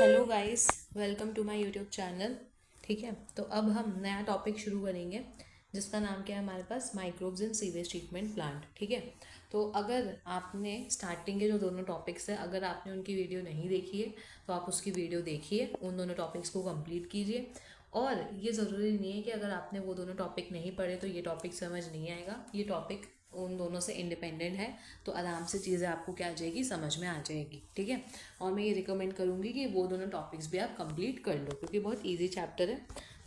Hello guys, welcome to my YouTube channel. ठीक है, तो अब हम नया टॉपिक शुरू करेंगे जिसका नाम क्या है हमारे पास, microbes in sewage treatment plant. ठीक है, तो अगर आपने स्टार्टिंग के जो दोनों टॉपिक्स हैं, अगर आपने उनकी वीडियो नहीं देखी है तो आप उसकी वीडियो देखिए, उन दोनों टॉपिक्स को कंप्लीट कीजिए। और ये ज़रूरी नहीं है कि अगर आपने वो दोनों टॉपिक नहीं पढ़े तो ये टॉपिक समझ नहीं आएगा। ये टॉपिक उन दोनों से इंडिपेंडेंट है, तो आराम से चीज़ें आपको क्या आ जाएगी, समझ में आ जाएगी। ठीक है, और मैं ये रिकमेंड करूँगी कि वो दोनों टॉपिक्स भी आप कंप्लीट कर लो क्योंकि बहुत इजी चैप्टर है।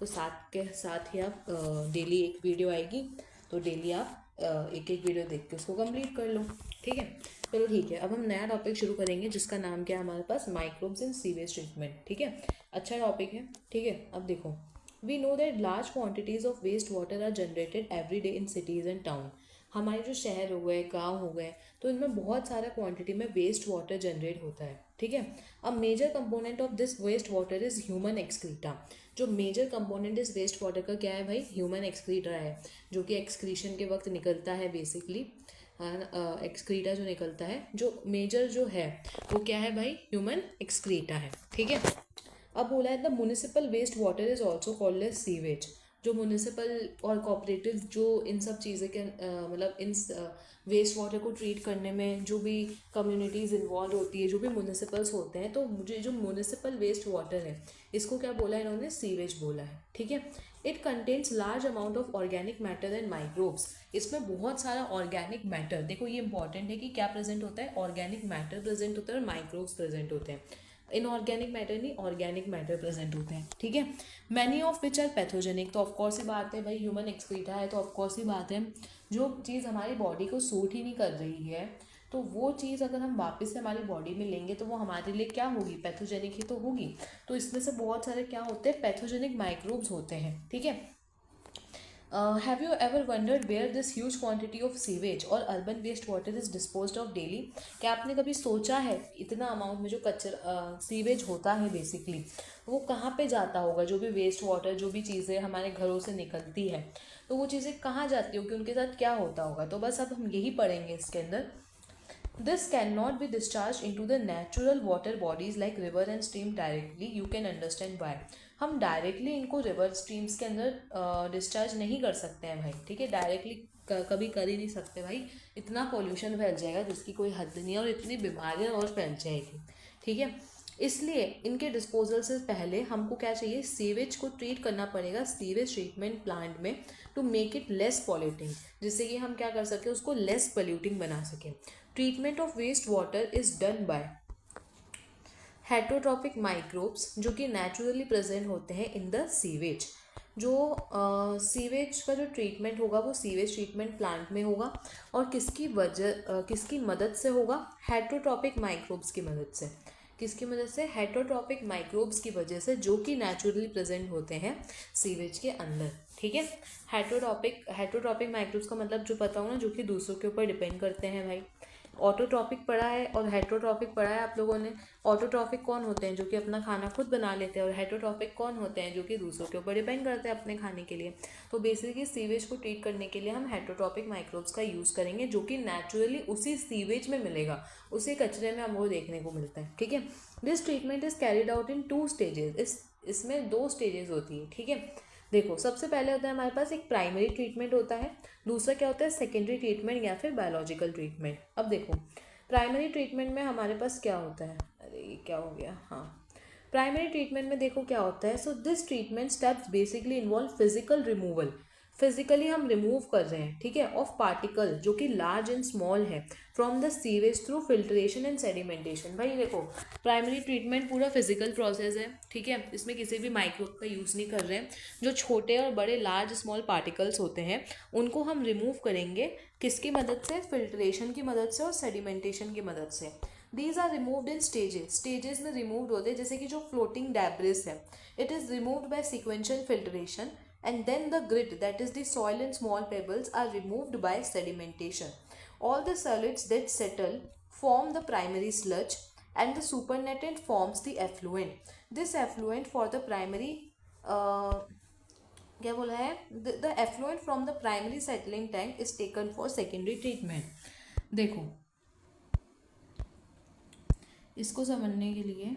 तो साथ के साथ ही आप डेली एक वीडियो आएगी, तो डेली आप एक एक वीडियो देख के उसको कंप्लीट कर लो। ठीक है, चलो ठीक है, अब हम नया टॉपिक शुरू करेंगे जिसका नाम क्या है हमारे पास, माइक्रोब्स इन सीवेज ट्रीटमेंट। ठीक है, अच्छा टॉपिक है। ठीक है, अब देखो, we know that large quantities of waste water are generated every day in cities and town. हमारे जो शहर हो गए, गांव हो गए, तो इनमें बहुत सारा क्वांटिटी में वेस्ट वाटर जनरेट होता है। ठीक है, अब major component of this waste water is human excreta. जो मेजर कंपोनेंट इस वेस्ट वाटर का क्या है भाई, ह्यूमन एक्सक्रीटा है, जो कि एक्सक्रीशन के वक्त निकलता है बेसिकली। एक्सक्रीटा जो निकलता है, जो मेजर जो है वो क्या है भाई, ह्यूमन एक्सक्रीटा है। ठीक है, अब बोला है the municipal waste water is also called as sewage. जो म्यूनिसिपल और कोऑपरेटिव जो इन सब चीज़ें के मतलब इन वेस्ट वाटर को ट्रीट करने में जो भी कम्युनिटीज़ इन्वॉल्व होती है, जो भी म्यूनिसिपल्स होते हैं, तो मुझे जो म्यूनिसिपल वेस्ट वाटर है इसको क्या बोला है इन्होंने, सीवेज बोला है। ठीक है, it contains large amount of organic matter and microbes. इसमें बहुत सारा ऑर्गेनिक मैटर, देखो ये इंपॉर्टेंट है कि क्या प्रेजेंट होता है, ऑर्गेनिक मैटर प्रेजेंट होता है और माइक्रोब्स प्रेजेंट होते हैं। इनऑर्गेनिक मैटर नहीं, ऑर्गेनिक मैटर प्रेजेंट होते हैं। ठीक है, many of which are pathogenic. तो ऑफकोर्स ही बात है भाई, ह्यूमन एक्सक्रीटा है तो ऑफकोर्स ही बात है, जो चीज़ हमारी बॉडी को सूट ही नहीं कर रही है, तो वो चीज़ अगर हम वापस से हमारी बॉडी में लेंगे तो वो हमारे लिए क्या होगी, पैथोजेनिक ही तो होगी। तो इसमें से बहुत सारे क्या होते हैं, पैथोजेनिक माइक्रोब्स होते हैं। ठीक है, have you ever wondered where this huge quantity of sewage और urban waste water is disposed of daily. क्या आपने कभी सोचा है इतना अमाउंट में जो कचरा सीवेज होता है बेसिकली, वो कहाँ पे जाता होगा, जो भी वेस्ट वाटर, जो भी चीज़ें हमारे घरों से निकलती है, तो वो चीज़ें कहाँ जाती होगी, उनके साथ क्या होता होगा। तो बस अब हम यही पढ़ेंगे इसके अंदर। This cannot be discharged into the natural water bodies like river and stream directly. You can understand why. हम डायरेक्टली इनको रिवर स्ट्रीम्स के अंदर डिस्चार्ज नहीं कर सकते हैं भाई। ठीक है, डायरेक्टली कभी कर ही नहीं सकते भाई, इतना पॉल्यूशन फैल जाएगा जिसकी कोई हद नहीं है और इतनी बीमारियां और फैल जाएगी। ठीक है, इसलिए इनके डिस्पोजल से पहले हमको क्या चाहिए, सीवेज को ट्रीट करना पड़ेगा सीवेज ट्रीटमेंट प्लांट में, to make it less polluting, जिससे कि हम क्या कर सकें, उसको लेस पोल्यूटिंग बना सकें। Treatment of waste water is done by heterotrophic microbes, जो कि नेचुरली प्रेजेंट होते हैं इन द सीवेज। जो सीवेज का जो ट्रीटमेंट होगा वो सीवेज ट्रीटमेंट प्लांट में होगा, और किसकी मदद से होगा, हेटरोट्रॉपिक माइक्रोब्स की मदद से। किसकी मदद से, हेटरोट्रॉपिक माइक्रोब्स की वजह से, जो कि नेचुरली प्रेजेंट होते हैं सीवेज के अंदर। ठीक है, हेटरोट्रॉपिक माइक्रोब्स का मतलब जो पता हो ना, जो कि दूसरों के ऊपर डिपेंड करते हैं भाई। ऑटोट्रॉपिक पढ़ा है और हेटरोट्रॉपिक पढ़ा है आप लोगों ने। ऑटोट्रॉपिक कौन होते हैं, जो कि अपना खाना खुद बना लेते हैं, और हेटरोट्रॉपिक कौन होते हैं, जो कि दूसरों के ऊपर डिपेंड करते हैं अपने खाने के लिए। तो बेसिकली सीवेज को ट्रीट करने के लिए हम हेटरोट्रॉपिक माइक्रोब्स का यूज़ करेंगे, जो कि नेचुरली उसी सीवेज में मिलेगा, उसी कचरे में हमको देखने को मिलता है। ठीक है, this treatment is carried out in 2 stages. इसमें 2 स्टेजेस होती है। ठीक है, देखो सबसे पहले होता है हमारे पास एक प्राइमरी ट्रीटमेंट होता है, दूसरा क्या होता है, सेकेंडरी ट्रीटमेंट या फिर बायोलॉजिकल ट्रीटमेंट। अब देखो प्राइमरी ट्रीटमेंट में हमारे पास क्या होता है, अरे ये क्या हो गया, हाँ, प्राइमरी ट्रीटमेंट में देखो क्या होता है। So this treatment steps basically involve physical removal, physically हम रिमूव कर रहे हैं, ठीक है, ऑफ पार्टिकल जो कि लार्ज एंड स्मॉल है, from the sewage through filtration and sedimentation. भाई देखो प्राइमरी ट्रीटमेंट पूरा फिजिकल प्रोसेस है। ठीक है, इसमें किसी भी माइक्रोब का यूज़ नहीं कर रहे हैं। जो छोटे और बड़े लार्ज स्मॉल पार्टिकल्स होते हैं उनको हम रिमूव करेंगे, किसकी मदद से, फिल्ट्रेशन की मदद से और सेडिमेंटेशन की मदद से। These are removed in stages में रिमूव्ड होते हैं, जैसे कि जो फ्लोटिंग डैब्रिस है, it is removed by sequential filtration, and then the grit, that is the soil and small pebbles, are removed by sedimentation. All the solids that settle form the primary sludge, and the supernatant forms the effluent. This effluent for the primary क्या बोला है, the effluent from the primary settling tank is taken for secondary treatment. देखो इसको समझने के लिए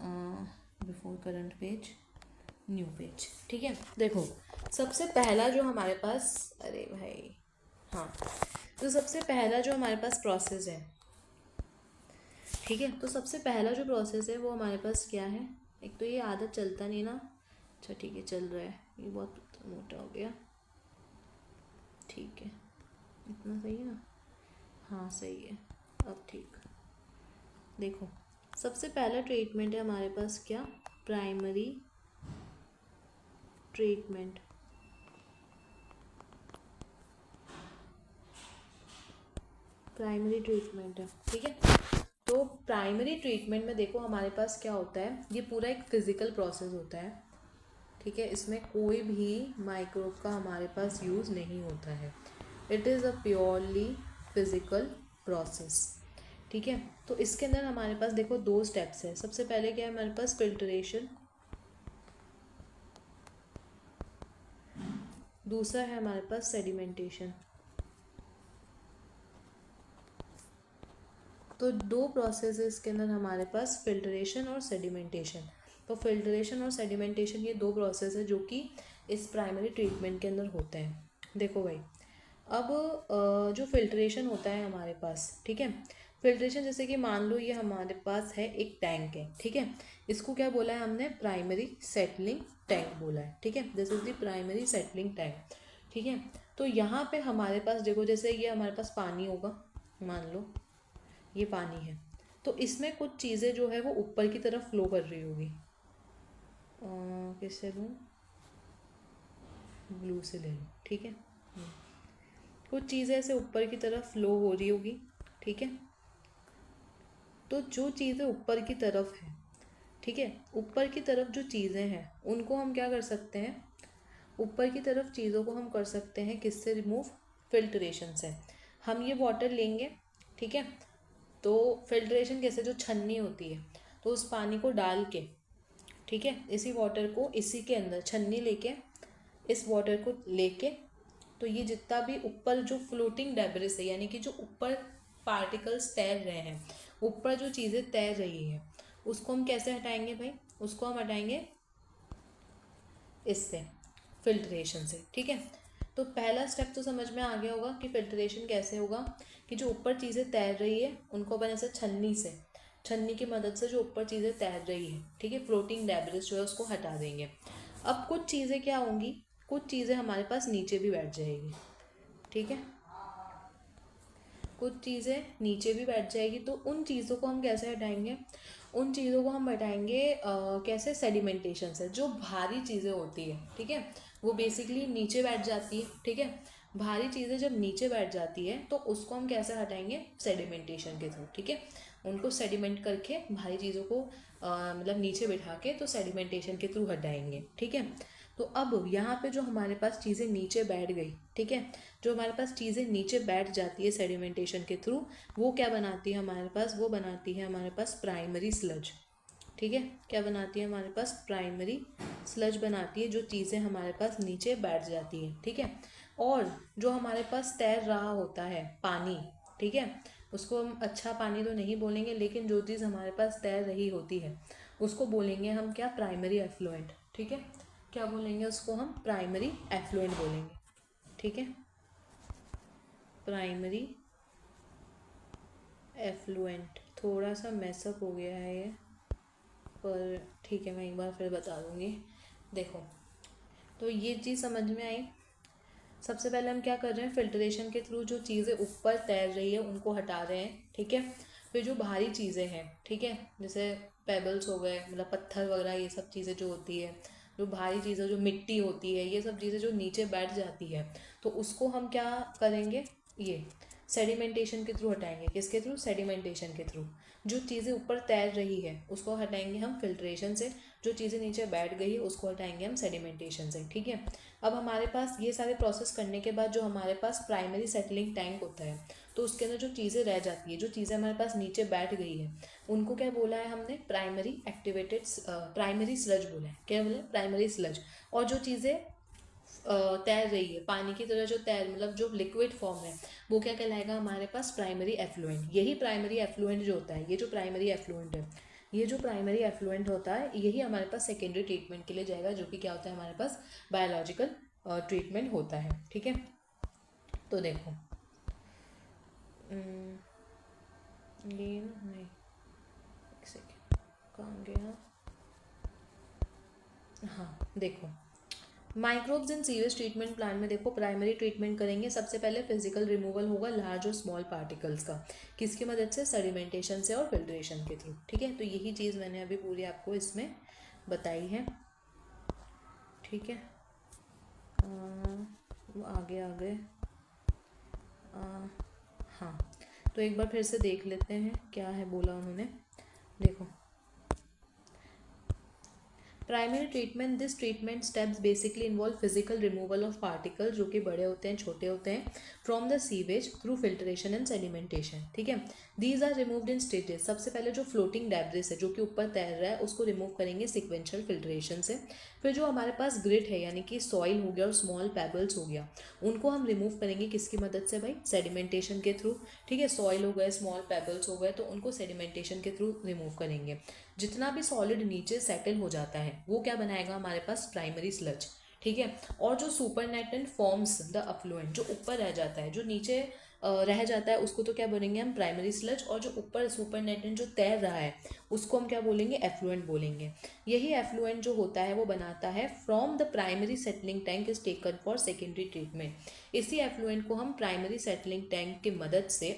before current page, new page. ठीक है, देखो सबसे पहला जो हमारे पास, अरे भाई हाँ, तो सबसे पहला जो हमारे पास प्रोसेस है, ठीक है, तो सबसे पहला जो प्रोसेस है वो हमारे पास क्या है। एक तो ये आदत चलता नहीं ना, अच्छा ठीक है चल रहा है, ये बहुत मोटा हो गया, ठीक है इतना सही है ना, हाँ सही है अब ठीक। देखो सबसे पहला ट्रीटमेंट है हमारे पास क्या, प्राइमरी ट्रीटमेंट। प्राइमरी ट्रीटमेंट है, ठीक है। तो प्राइमरी ट्रीटमेंट में देखो हमारे पास क्या होता है, ये पूरा एक फिजिकल प्रोसेस होता है, ठीक है, इसमें कोई भी माइक्रोब का हमारे पास यूज़ नहीं होता है। It is a purely physical process, ठीक है। तो इसके अंदर हमारे पास देखो 2 स्टेप्स है। सबसे पहले क्या है हमारे पास, फिल्ट्रेशन, दूसरा है हमारे पास सेडिमेंटेशन। तो 2 प्रोसेस है इसके अंदर हमारे पास, फिल्ट्रेशन और सेडिमेंटेशन। तो फिल्ट्रेशन और सेडिमेंटेशन ये 2 प्रोसेस है जो कि इस प्राइमरी ट्रीटमेंट के अंदर होते हैं। देखो भाई अब जो फिल्ट्रेशन होता है हमारे पास, ठीक है, फिल्ट्रेशन जैसे कि मान लो ये हमारे पास है एक टैंक है, ठीक है, इसको क्या बोला है हमने, प्राइमरी सेटलिंग टैंक बोला है, ठीक है, this is the primary settling tank, ठीक है। तो यहाँ पे हमारे पास देखो जैसे ये हमारे पास पानी होगा, मान लो ये पानी है, तो इसमें कुछ चीज़ें जो है वो ऊपर की तरफ फ्लो कर रही होगी, किससे लूँ, ब्लू से ले लूँ, ठीक है, कुछ चीज़ें ऐसे ऊपर की तरफ फ्लो हो रही होगी, ठीक है। तो जो चीज़ें ऊपर की तरफ है, ठीक है, ऊपर की तरफ जो चीज़ें हैं उनको हम क्या कर सकते हैं, ऊपर की तरफ चीज़ों को हम कर सकते हैं किससे रिमूव, फिल्ट्रेशन से। हम ये वाटर लेंगे, ठीक है, तो फिल्ट्रेशन कैसे, जो छन्नी होती है, तो उस पानी को डाल के, ठीक है, इसी वाटर को इसी के अंदर छन्नी लेके इस वाटर को लेके, तो ये जितना भी ऊपर जो फ्लोटिंग डेब्रिस है, यानी कि जो ऊपर पार्टिकल्स तैर रहे हैं, ऊपर जो चीज़ें तैर रही है, उसको हम कैसे हटाएंगे भाई, उसको हम हटाएंगे इससे, फिल्ट्रेशन से, ठीक है। तो पहला स्टेप तो समझ में आ गया होगा कि फिल्ट्रेशन कैसे होगा, कि जो ऊपर चीज़ें तैर रही है उनको अपन ऐसे छन्नी की मदद से जो ऊपर चीज़ें तैर रही है, ठीक है, फ्लोटिंग डेब्रिस जो है उसको हटा देंगे। अब कुछ चीज़ें क्या होंगी, कुछ चीज़ें हमारे पास नीचे भी बैठ जाएगी, ठीक है, कुछ चीज़ें नीचे भी बैठ जाएगी। तो उन चीज़ों को हम कैसे हटाएंगे, उन चीज़ों को हम हटाएंगे कैसे, सेडिमेंटेशन से। जो भारी चीज़ें होती है, ठीक है, वो बेसिकली नीचे बैठ जाती है, ठीक है, भारी चीज़ें जब नीचे बैठ जाती है तो उसको हम कैसे हटाएंगे, सेडिमेंटेशन के थ्रू, ठीक है, उनको सेडिमेंट करके भारी चीज़ों को मतलब नीचे बिठा के तो सेडिमेंटेशन के थ्रू हटाएंगे, ठीक है। तो अब यहाँ पे जो हमारे पास चीज़ें नीचे बैठ गई, ठीक है, जो हमारे पास चीज़ें नीचे बैठ जाती है सेडिमेंटेशन के थ्रू, वो क्या बनाती है हमारे पास, वो बनाती है हमारे पास प्राइमरी स्लज, ठीक है, क्या बनाती है हमारे पास, प्राइमरी स्लज बनाती है, जो चीज़ें हमारे पास नीचे बैठ जाती है, ठीक है। और जो हमारे पास तैर रहा होता है पानी, ठीक है, उसको हम अच्छा पानी तो नहीं बोलेंगे, लेकिन जो चीज़ हमारे पास तैर रही होती है उसको बोलेंगे हम क्या, प्राइमरी एफ्लुएंट, ठीक है, क्या बोलेंगे उसको हम, प्राइमरी एफ्लुएंट बोलेंगे, ठीक है, प्राइमरी एफ्लुएंट। थोड़ा सा मैसअप हो गया है ये, पर ठीक है मैं एक बार फिर बता दूँगी। देखो तो ये चीज़ समझ में आई। सबसे पहले हम क्या कर रहे हैं, फिल्ट्रेशन के थ्रू जो चीज़ें ऊपर तैर रही है उनको हटा रहे हैं, ठीक है। फिर जो भारी चीज़ें हैं, ठीक है, जैसे पेबल्स हो गए, मतलब पत्थर वगैरह, ये सब चीज़ें जो होती है, जो भारी चीज़ें, जो मिट्टी होती है, ये सब चीज़ें जो नीचे बैठ जाती है, तो उसको हम क्या करेंगे, ये सेडिमेंटेशन के थ्रू हटाएंगे। किसके थ्रू, सेडिमेंटेशन के थ्रू। जो चीज़ें ऊपर तैर रही है उसको हटाएंगे हम फिल्ट्रेशन से, जो चीज़ें नीचे बैठ गई है उसको हटाएंगे हम सेडिमेंटेशन से, ठीक है। अब हमारे पास ये सारे प्रोसेस करने के बाद जो हमारे पास प्राइमरी सेटलिंग टैंक होता है, तो उसके अंदर जो चीज़ें रह जाती है, जो चीज़ें हमारे पास नीचे बैठ गई है, उनको क्या बोला है हमने, प्राइमरी एक्टिवेटेड प्राइमरी स्लज बोला है। क्या बोला है, प्राइमरी स्लज। और जो चीज़ें तैर रही है पानी की तरह, जो तैर मतलब जो लिक्विड फॉर्म है, वो क्या कहलाएगा हमारे पास, प्राइमरी एफ्लुएंट। यही प्राइमरी एफ्लुएंट जो होता है, ये जो प्राइमरी एफ्लुएंट है, ये जो प्राइमरी एफ्लुएंट होता है यही हमारे पास सेकेंडरी ट्रीटमेंट के लिए जाएगा, जो कि क्या होता है हमारे पास बायोलॉजिकल ट्रीटमेंट होता है। ठीक है, तो देखो ये नहीं, एक सेकेंड, कहाँ गया, हाँ देखो microbes in sewage treatment plan में देखो प्राइमरी ट्रीटमेंट करेंगे। सबसे पहले फिजिकल रिमूवल होगा लार्ज और स्मॉल पार्टिकल्स का, किसकी मदद से, सेडिमेंटेशन से और फिल्ट्रेशन के थ्रू। ठीक है, तो यही चीज़ मैंने अभी पूरी आपको इसमें बताई है। ठीक है, आगे आगे हाँ, तो एक बार फिर से देख लेते हैं क्या है बोला उन्होंने। देखो primary treatment, this treatment steps basically involve physical removal of particle, जो कि बड़े होते हैं, छोटे होते हैं, from the sewage through filtration and sedimentation. ठीक है, these are removed in stages. सबसे पहले जो फ्लोटिंग डेब्रिस है, जो कि ऊपर तैर रहा है, उसको रिमूव करेंगे सिक्वेंशियल फिल्ट्रेशन से। फिर जो हमारे पास ग्रिट है, यानी कि सॉइल हो गया और स्मॉल पेबल्स हो गया, उनको हम रिमूव करेंगे किसकी मदद से भाई, सेडिमेंटेशन के थ्रू। ठीक है, सॉइल हो गए, स्मॉल पेबल्स हो गए, तो उनको सेडिमेंटेशन के थ्रू रिमूव करेंगे। जितना भी सॉलिड नीचे सेटल हो जाता है वो क्या बनाएगा हमारे पास, प्राइमरी स्लज। ठीक है, और जो सुपरनेटेंट फॉर्म्स द अफ्लुएंट, जो ऊपर रह जाता है, जो नीचे रह जाता है, उसको तो क्या बोलेंगे हम, प्राइमरी स्लज। और जो ऊपर सुपरनेटेंट जो तैर रहा है उसको हम क्या बोलेंगे, एफ्लुएंट बोलेंगे। यही एफ्लुएंट जो होता है वो बनाता है from the primary settling tank is taken for secondary treatment. इसी एफ्लुएंट को हम प्राइमरी सेटलिंग टैंक की मदद से,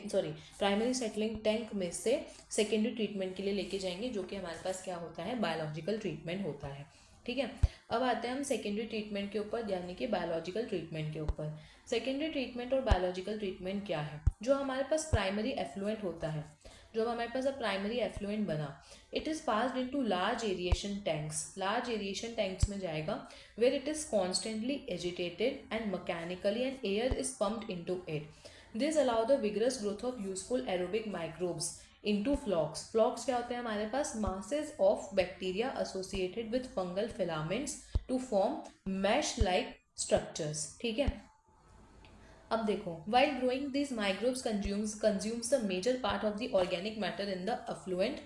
प्राइमरी सेटलिंग टैंक में से सेकेंडरी ट्रीटमेंट के लिए लेके जाएंगे, जो कि हमारे पास क्या होता है, बायोलॉजिकल ट्रीटमेंट होता है। ठीक है, अब आते हैं हम सेकेंडरी ट्रीटमेंट के ऊपर, यानी कि बायोलॉजिकल ट्रीटमेंट के ऊपर। सेकेंडरी ट्रीटमेंट और बायोलॉजिकल ट्रीटमेंट क्या है। जो हमारे पास प्राइमरी एफ्लुएंट होता है, जो हमारे पास अब प्राइमरी एफ्लुएंट बना, it is passed into large aeration tanks. Large aeration tanks में जाएगा, where it is constantly agitated and mechanically and air is pumped into it. This allow the vigorous growth of useful aerobic microbes into flocs. Flocs क्या होते हैं हमारे पास, masses of bacteria associated with fungal filaments to form mesh like structures. ठीक है, अब देखो, while growing this microbes consumes the major part of the organic matter in the effluent.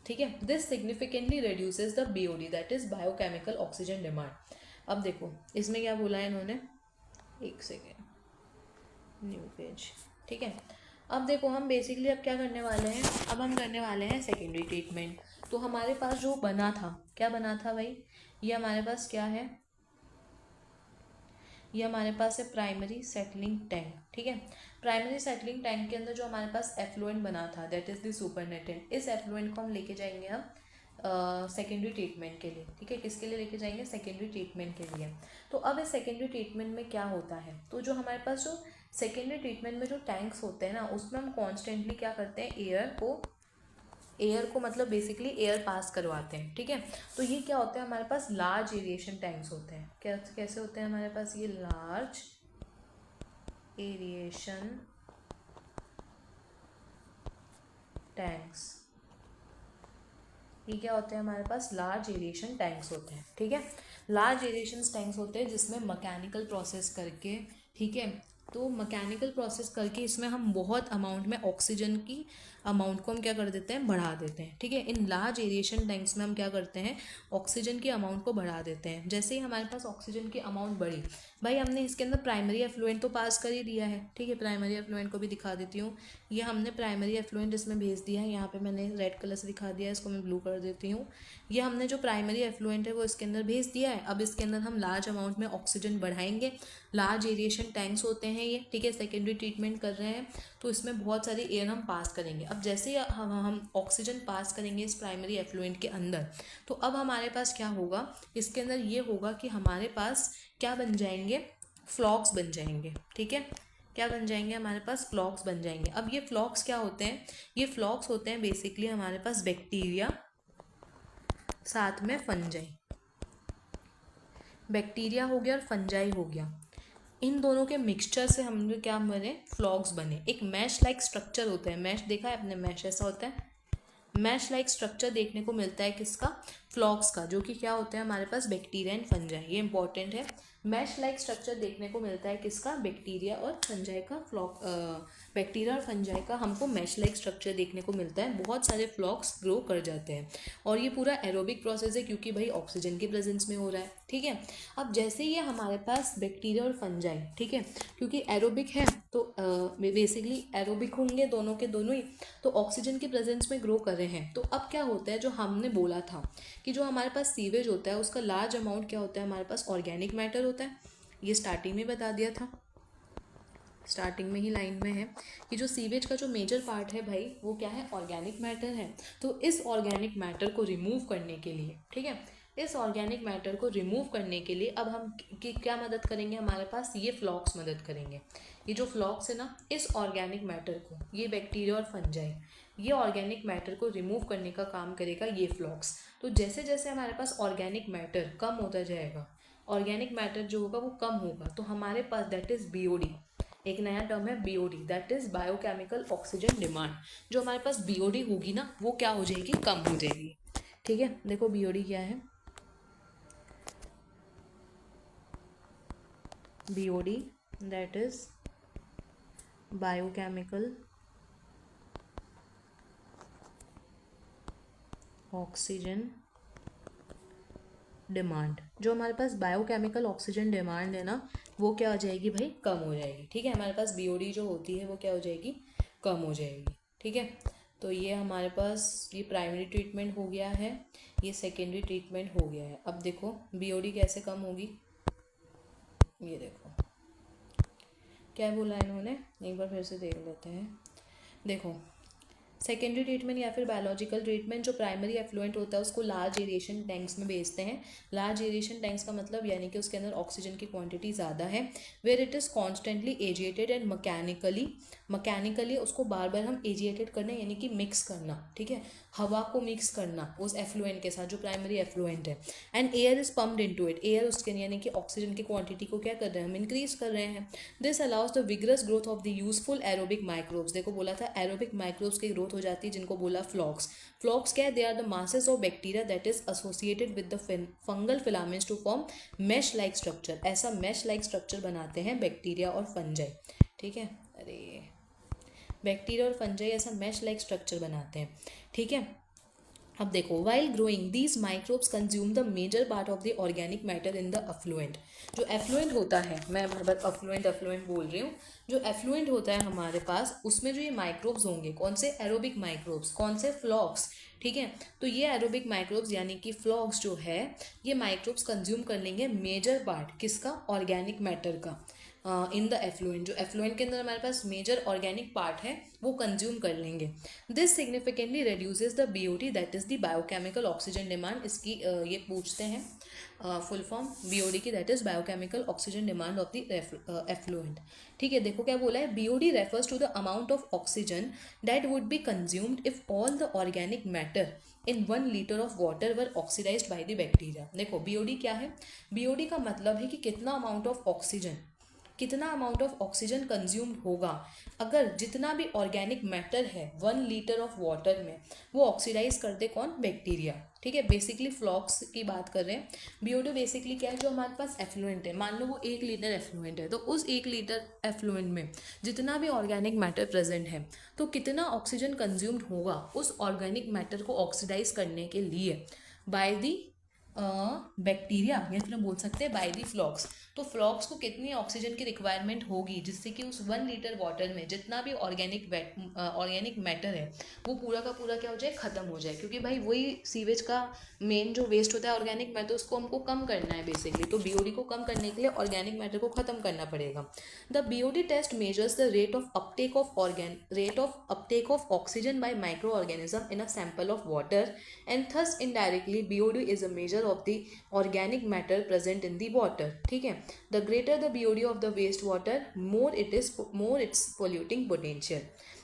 ठीक है, this significantly reduces the BOD, that is biochemical oxygen demand. अब देखो इसमें क्या बोला है इन्होंने, एक सेकेंड, न्यू पेज। ठीक है, अब देखो हम बेसिकली अब क्या करने वाले हैं, अब हम करने वाले हैं सेकेंडरी ट्रीटमेंट। तो हमारे पास जो बना था, क्या बना था भाई, ये हमारे पास क्या है, ये हमारे पास है प्राइमरी सेटलिंग टैंक। ठीक है, प्राइमरी सेटलिंग टैंक के अंदर जो हमारे पास एफ्लुएंट बना था, दैट इज द सुपरनेटेंट। इस एफ्लुएंट को हम लेके जाएंगे हम सेकेंडरी ट्रीटमेंट के लिए। ठीक है, किसके लिए लेके जाएंगे, सेकेंडरी ट्रीटमेंट के लिए। तो अब इस सेकेंडरी ट्रीटमेंट में क्या होता है, तो जो हमारे पास जो सेकेंडरी ट्रीटमेंट में जो टैंक्स होते हैं ना, उसमें हम कॉन्स्टेंटली क्या करते हैं, एयर को मतलब बेसिकली एयर पास करवाते हैं। ठीक है, तो ये क्या होता है हमारे पास, लार्ज एरिएशन टैंक्स होते हैं। क्या कैसे होते हैं हमारे पास, ये लार्ज एरिएशन टैंक्स, ये क्या होते हैं हमारे पास, लार्ज एरिएशन टैंक्स होते हैं। ठीक है, लार्ज एरिएशन टैंक्स होते हैं जिसमें मैकेनिकल प्रोसेस करके, ठीक है, तो मैकेनिकल प्रोसेस करके इसमें हम बहुत अमाउंट में ऑक्सीजन की अमाउंट को हम क्या कर देते हैं, बढ़ा देते हैं। ठीक है, इन लार्ज एरिएशन टैंक्स में हम क्या करते हैं, ऑक्सीजन की अमाउंट को बढ़ा देते हैं। जैसे ही हमारे पास ऑक्सीजन की अमाउंट बढ़ी, भाई हमने इसके अंदर प्राइमरी एफ्लुएंट तो पास कर ही दिया है। ठीक है, प्राइमरी एफ्लुएंट को भी दिखा देती हूँ, ये हमने प्राइमरी एफ्लुएंट इसमें भेज दिया है, यहाँ पे मैंने रेड कलर से दिखा दिया है, इसको मैं ब्लू कर देती हूँ। ये हमने जो प्राइमरी एफ्लुएंट है वो इसके अंदर भेज दिया है। अब इसके अंदर हम लार्ज अमाउंट में ऑक्सीजन बढ़ाएंगे। लार्ज एरिएशन टैंक्स होते हैं ये। ठीक है, सेकेंडरी ट्रीटमेंट कर रहे हैं तो इसमें बहुत सारी एयर हम पास करेंगे। अब जैसे ही हम ऑक्सीजन पास करेंगे इस प्राइमरी एफ्लुएंट के अंदर, तो अब हमारे पास क्या होगा, इसके अंदर ये होगा कि हमारे पास क्या बन जाएंगे, फ्लॉक्स बन जाएंगे। ठीक है, क्या बन जाएंगे, हमारे पास फ्लॉक्स बन जाएंगे। अब ये फ्लॉक्स क्या होते हैं, ये फ्लॉक्स होते हैं बेसिकली हमारे पास बैक्टीरिया साथ में फंजाई, बैक्टीरिया हो गया और फंजाई हो गया, इन दोनों के मिक्सचर से हमने क्या बने, फ्लॉक्स बने। एक मैश लाइक स्ट्रक्चर होता है, मैश देखा है आपने, मैश ऐसा होता है, मैश लाइक स्ट्रक्चर देखने को मिलता है किसका, फ्लॉक्स का, जो कि क्या होता है हमारे पास बैक्टीरिया एंड फंजाई, ये इंपॉर्टेंट है। मैश लाइक स्ट्रक्चर देखने को मिलता है किसका, बैक्टीरिया और फंजाई का। बैक्टीरिया और फंजाई का हमको मैश लाइक स्ट्रक्चर देखने को मिलता है, बहुत सारे फ्लॉक्स ग्रो कर जाते हैं और ये पूरा एरोबिक प्रोसेस है क्योंकि भाई ऑक्सीजन की प्रेजेंस में हो रहा है, ठीक है। अब जैसे ये हमारे पास बैक्टीरिया और फंजाई, ठीक है, क्योंकि एरोबिक है तो बेसिकली एरोबिक होंगे दोनों के दोनों ही, तो ऑक्सीजन की प्रेजेंस में ग्रो कर रहे हैं। तो अब क्या होता है, जो हमने बोला था कि जो हमारे पास सीवेज होता है उसका लार्ज अमाउंट क्या होता है, हमारे पास ऑर्गेनिक मैटर होता है। ये स्टार्टिंग में बता दिया था, स्टार्टिंग में ही लाइन में है कि जो सीवेज का जो मेजर पार्ट है भाई वो क्या है, ऑर्गेनिक मैटर है। तो इस ऑर्गेनिक मैटर को रिमूव करने के लिए, ठीक है, इस ऑर्गेनिक मैटर को रिमूव करने के लिए अब हम क्या मदद करेंगे, हमारे पास ये फ्लॉक्स मदद करेंगे। ये जो फ्लॉक्स है ना, इस ऑर्गेनिक मैटर को, ये बैक्टीरिया और फंजाई, ये ऑर्गेनिक मैटर को रिमूव करने का काम करेगा ये फ्लॉक्स। तो जैसे जैसे हमारे पास ऑर्गेनिक मैटर कम होता जाएगा, ऑर्गेनिक मैटर जो होगा वो कम होगा, तो हमारे पास दैट इज बीओडी, एक नया टर्म है BOD, that is biochemical oxygen demand. जो हमारे पास बीओडी होगी ना वो क्या हो जाएगी, कम हो जाएगी, ठीक है। देखो बीओडी क्या है, BOD that is biochemical oxygen demand. जो हमारे पास बायोकेमिकल ऑक्सीजन डिमांड है ना वो क्या हो जाएगी भाई, कम हो जाएगी, ठीक है। हमारे पास बीओडी जो होती है वो क्या हो जाएगी, कम हो जाएगी, ठीक है। तो ये हमारे पास ये प्राइमरी ट्रीटमेंट हो गया है, ये सेकेंडरी ट्रीटमेंट हो गया है। अब देखो बीओडी कैसे कम होगी, ये देखो क्या बोला इन्होंने, एक बार फिर से देख लेते हैं। देखो सेकेंडरी ट्रीटमेंट या फिर बायोलॉजिकल ट्रीटमेंट, जो प्राइमरी एफ्लुएंट होता है उसको लार्ज एरिएशन टैंक्स में भेजते हैं। लार्ज एरिएशन टैंक्स का मतलब यानी कि उसके अंदर ऑक्सीजन की क्वांटिटी ज़्यादा है, where it is constantly agitated and mechanically उसको बार बार हम एजिएटेड करना यानी कि मिक्स करना, ठीक है, हवा को मिक्स करना उस एफ्लुएंट के साथ जो प्राइमरी एफ्लुएंट है। And air is pumped into it, air उसके यानी कि ऑक्सीजन की क्वांटिटी को क्या कर रहे हैं, हम इंक्रीज कर रहे हैं। This allows the vigorous growth of the useful aerobic microbes. देखो बोला था एरोबिक माइक्रोब्स की ग्रोथ हो जाती है, जिनको बोला फ्लॉक्स। फ्लॉक्स क्या है, they are the masses of bacteria that is associated with the fungal filaments to form mesh like structure. ऐसा मैश लाइक स्ट्रक्चर बनाते हैं बैक्टीरिया और फंजाई, ठीक है। अरे बैक्टीरिया और फंजाई ऐसा मैश लाइक स्ट्रक्चर बनाते हैं, ठीक है। अब देखो while growing these microbes consume the major part of the organic matter in the effluent. जो एफ्लुएंट होता है, मैं एफ्लुएंट बोल रही हूँ, जो एफ्लुएंट होता है हमारे पास उसमें जो ये माइक्रोब्स होंगे, कौन से, एरोबिक माइक्रोब्स, कौन से, फ्लॉक्स, ठीक है। तो ये एरोबिक माइक्रोब्स यानी कि फ्लॉक्स जो है ये माइक्रोब्स कंज्यूम कर लेंगे मेजर पार्ट किसका, ऑर्गेनिक मैटर का इन द एफ्लुएंट। जो एफ्लुएंट के अंदर हमारे पास मेजर ऑर्गेनिक पार्ट है वो कंज्यूम कर लेंगे। This significantly reduces the BOD that is the biochemical oxygen demand. इसकी ये पूछते हैं फुल फॉर्म बीओडी की, that is biochemical oxygen demand of the effluent, ठीक है। देखो क्या बोला है, BOD refers to the amount of oxygen that would be consumed if all the organic matter in 1 litre of water were oxidised by the bacteria. देखो BOD क्या है, BOD का मतलब है कि कितना अमाउंट ऑफ ऑक्सीजन, कितना अमाउंट ऑफ ऑक्सीजन कंज्यूम्ड होगा अगर जितना भी ऑर्गेनिक मैटर है 1 लीटर ऑफ वाटर में वो ऑक्सीडाइज कर दे, कौन, बैक्टीरिया, ठीक है। बेसिकली फ्लॉक्स की बात कर रहे हैं। बीओडी बेसिकली क्या है, जो हमारे पास एफ्लुएंट है, मान लो वो 1 लीटर एफ्लुएंट है, तो उस 1 लीटर एफ्लुएंट में जितना भी ऑर्गेनिक मैटर प्रेजेंट है तो कितना ऑक्सीजन कंज्यूम्ड होगा उस ऑर्गेनिक मैटर को ऑक्सीडाइज करने के लिए बाय दी बैक्टीरिया, या फिर हम बोल सकते हैं बाय दी फ्लॉक्स। तो फ्लॉक्स को कितनी ऑक्सीजन की रिक्वायरमेंट होगी जिससे कि उस 1 लीटर वाटर में जितना भी ऑर्गेनिक मैटर है वो पूरा का पूरा क्या हो जाए, खत्म हो जाए। क्योंकि भाई वही सीवेज का मेन जो वेस्ट होता है ऑर्गेनिक मैटर, उसको हमको कम करना है बेसिकली। तो बीओडी को कम करने के लिए ऑर्गेनिक मैटर को खत्म करना पड़ेगा। The BOD test measures the rate of uptake of oxygen by microorganism in a sample of water and thus indirectly BOD is a measure of the organic matter present in the water, ठीक है। the greater the BOD of the waste water more its polluting potential।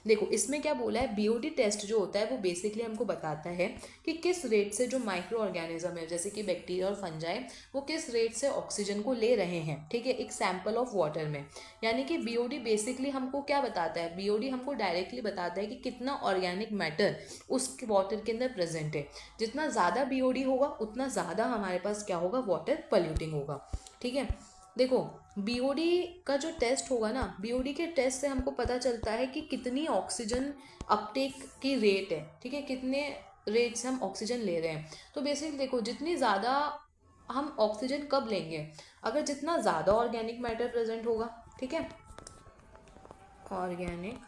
देखो इसमें क्या बोला है, BOD test जो होता है वो बेसिकली हमको बताता है कि किस रेट से जो माइक्रो ऑर्गेनिज्म है जैसे कि बैक्टीरिया और फंजाई वो किस रेट से ऑक्सीजन को ले रहे हैं, ठीक है, एक सैंपल ऑफ वाटर में। यानी कि बीओडी बेसिकली हमको क्या बताता है, बीओडी हमको डायरेक्टली बताता है कि कितना ऑर्गेनिक मैटर उस वाटर के अंदर प्रेजेंट है। जितना ज़्यादा बीओडी होगा उतना ज़्यादा हमारे पास क्या होगा, वाटर पॉल्यूटिंग होगा, ठीक है। देखो बीओडी का जो टेस्ट होगा ना, बीओडी के टेस्ट से हमको पता चलता है कि कितनी ऑक्सीजन अपटेक की रेट है, ठीक है, कितने रेट से हम ऑक्सीजन ले रहे हैं। तो बेसिकली देखो जितनी ज़्यादा हम ऑक्सीजन कब लेंगे, अगर जितना ज़्यादा ऑर्गेनिक मैटर प्रेजेंट होगा, ठीक है, ऑर्गेनिक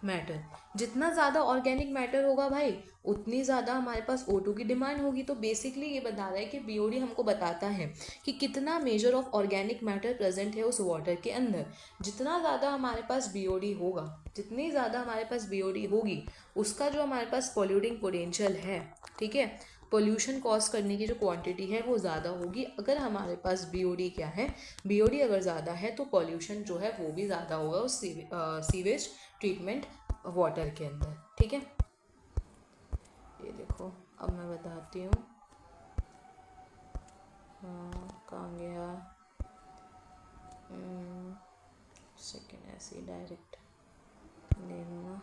मैटर, जितना ज़्यादा ऑर्गेनिक मैटर होगा भाई उतनी ज़्यादा हमारे पास O2 की डिमांड होगी। तो बेसिकली ये बता रहा है कि बीओडी हमको बताता है कि कितना measure of organic matter present है उस वाटर के अंदर। जितना ज़्यादा हमारे पास बीओडी होगा, जितनी ज़्यादा हमारे पास बीओडी होगी उसका जो हमारे पास पॉल्यूटिंग पोटेंशियल है, ठीक है, पोल्यूशन कॉज करने की जो क्वांटिटी है वो ज़्यादा होगी। अगर हमारे पास बीओडी क्या है, बीओडी अगर ज़्यादा है तो पॉल्यूशन जो है वो भी ज़्यादा होगा उस सीवेज ट्रीटमेंट वाटर के अंदर, ठीक है। ये देखो अब मैं बताती हूँ, हाँ कहाँ गया, सेकेंड ऐसे डायरेक्ट ले लूँगा।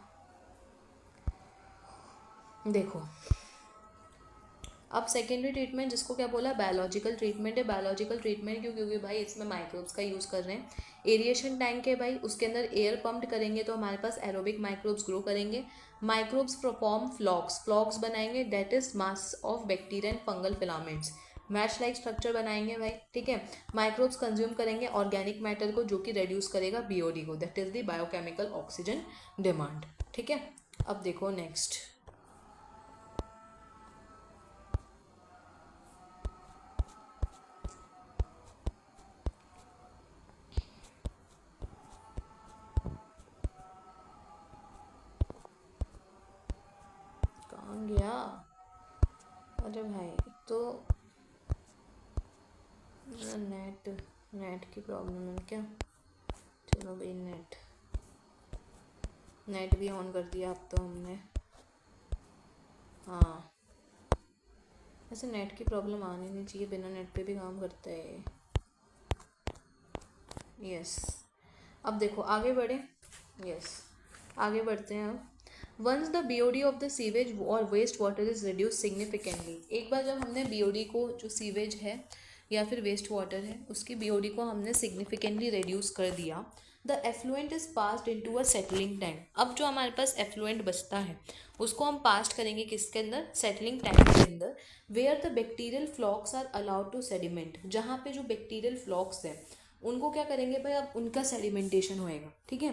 देखो अब सेकेंडरी ट्रीटमेंट जिसको क्या बोला, बायोलॉजिकल ट्रीटमेंट है। बायोलॉजिकल ट्रीटमेंट क्यों, क्योंकि भाई इसमें माइक्रोब्स का यूज़ कर रहे हैं। एरिएशन टैंक है भाई, उसके अंदर एयर पम्प्ड करेंगे तो हमारे पास एरोबिक माइक्रोब्स ग्रो करेंगे। माइक्रोब्स परफॉर्म फ्लॉक्स बनाएंगे, that is mass of bacteria and fungal filaments, match like structure बनाएंगे भाई, ठीक है। माइक्रोब्स कंज्यूम करेंगे ऑर्गेनिक मैटर को जो कि रेड्यूस करेगा बीओडी को, that is the biochemical oxygen demand, ठीक है। अब देखो नेक्स्ट, गया, अरे भाई तो नेट की प्रॉब्लम है क्या, चलो भाई नेट भी ऑन कर दिया अब तो हमने। हाँ ऐसे नेट की प्रॉब्लम आनी नहीं चाहिए, बिना नेट पे भी काम करता है। यस अब देखो आगे बढ़े, यस आगे बढ़ते हैं अब। Once the BOD of the sewage और waste water is reduce significantly, एक बार जब हमने बीओडी को, जो सीवेज है या फिर वेस्ट वाटर है, उसकी बीओडी को हमने सिग्निफिकेंटली रिड्यूस कर दिया, the effluent is passed into a settling tank. अब जो हमारे पास एफ्लुएंट बचता है उसको हम पास्ट करेंगे किसके अंदर, सेटलिंग टैंक के अंदर, where the bacterial flocs are allowed to sediment, जहाँ पे जो बैक्टीरियल फ्लॉक्स है उनको क्या करेंगे भाई, अब उनका सेडिमेंटेशन होएगा, ठीक है।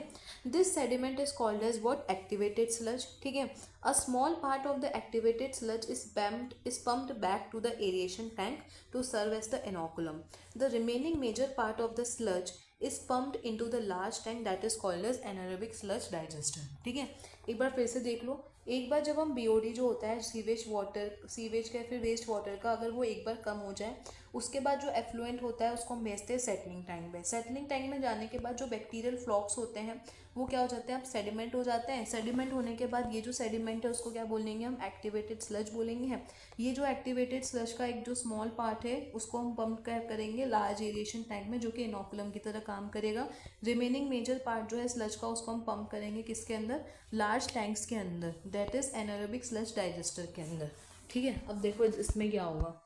This sediment is called as what, activated sludge, ठीक है। A small part of the activated sludge is pumped back to the aeration tank to serve as the inoculum. The remaining major part of the sludge is pumped into the large tank that is called as anaerobic sludge digester, ठीक है। एक बार फिर से देख लो, एक बार जब हम बीओडी जो होता है सीवेज वाटर, सीवेज का फिर वेस्ट वाटर का, अगर वो एक बार कम हो जाए उसके बाद जो एफ्लुएंट होता है उसको हम भेजते हैं सेटलिंग टैंक में। सेटलिंग टैंक में जाने के बाद जो बैक्टीरियल फ्लॉक्स होते हैं वो क्या हो जाते हैं, अब सेडिमेंट हो जाते हैं। सेडिमेंट होने के बाद ये जो सेडिमेंट है उसको क्या बोलेंगे हम, एक्टिवेटेड स्लज बोलेंगे हैं। ये जो एक्टिवेटेड स्लज का एक जो स्मॉल पार्ट है उसको हम पंप करेंगे लार्ज एरिएशन टैंक में जो कि इनोकुलम की तरह काम करेगा। रिमेनिंग मेजर पार्ट जो है स्लज का उसको हम पंप करेंगे किसके अंदर, लार्ज टैंक्स के अंदर, that is anaerobic sludge digester के अंदर, ठीक है। अब देखो इसमें क्या होगा,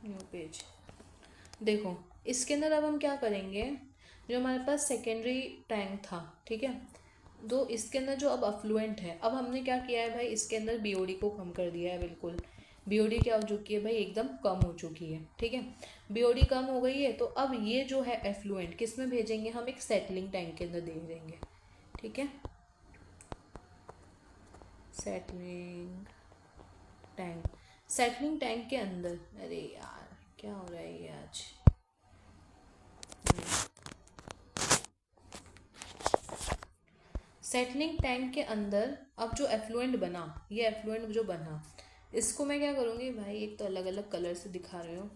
न्यू पेज, देखो इसके अंदर अब हम क्या करेंगे, जो हमारे पास सेकेंडरी टैंक था, ठीक है, तो इसके अंदर जो अब अफ्लुएंट है, अब हमने क्या किया है भाई, इसके अंदर बीओडी को कम कर दिया है, बिल्कुल बीओडी क्या हो चुकी है भाई, एकदम कम हो चुकी है, ठीक है। बीओडी कम हो गई है तो अब ये जो है एफ्लुएंट किस में भेजेंगे हम, एक सेटलिंग टैंक के अंदर दे देंगे, ठीक है। सेटलिंग टैंक, सेटलिंग टैंक के अंदर, अरे यार क्या हो रहा है ये आज, सेटलिंग टैंक के अंदर अब जो एफ्लुएंट बना, ये एफ्लुएंट जो बना इसको मैं क्या करूँगी भाई, एक तो अलग अलग कलर से दिखा रही हूँ,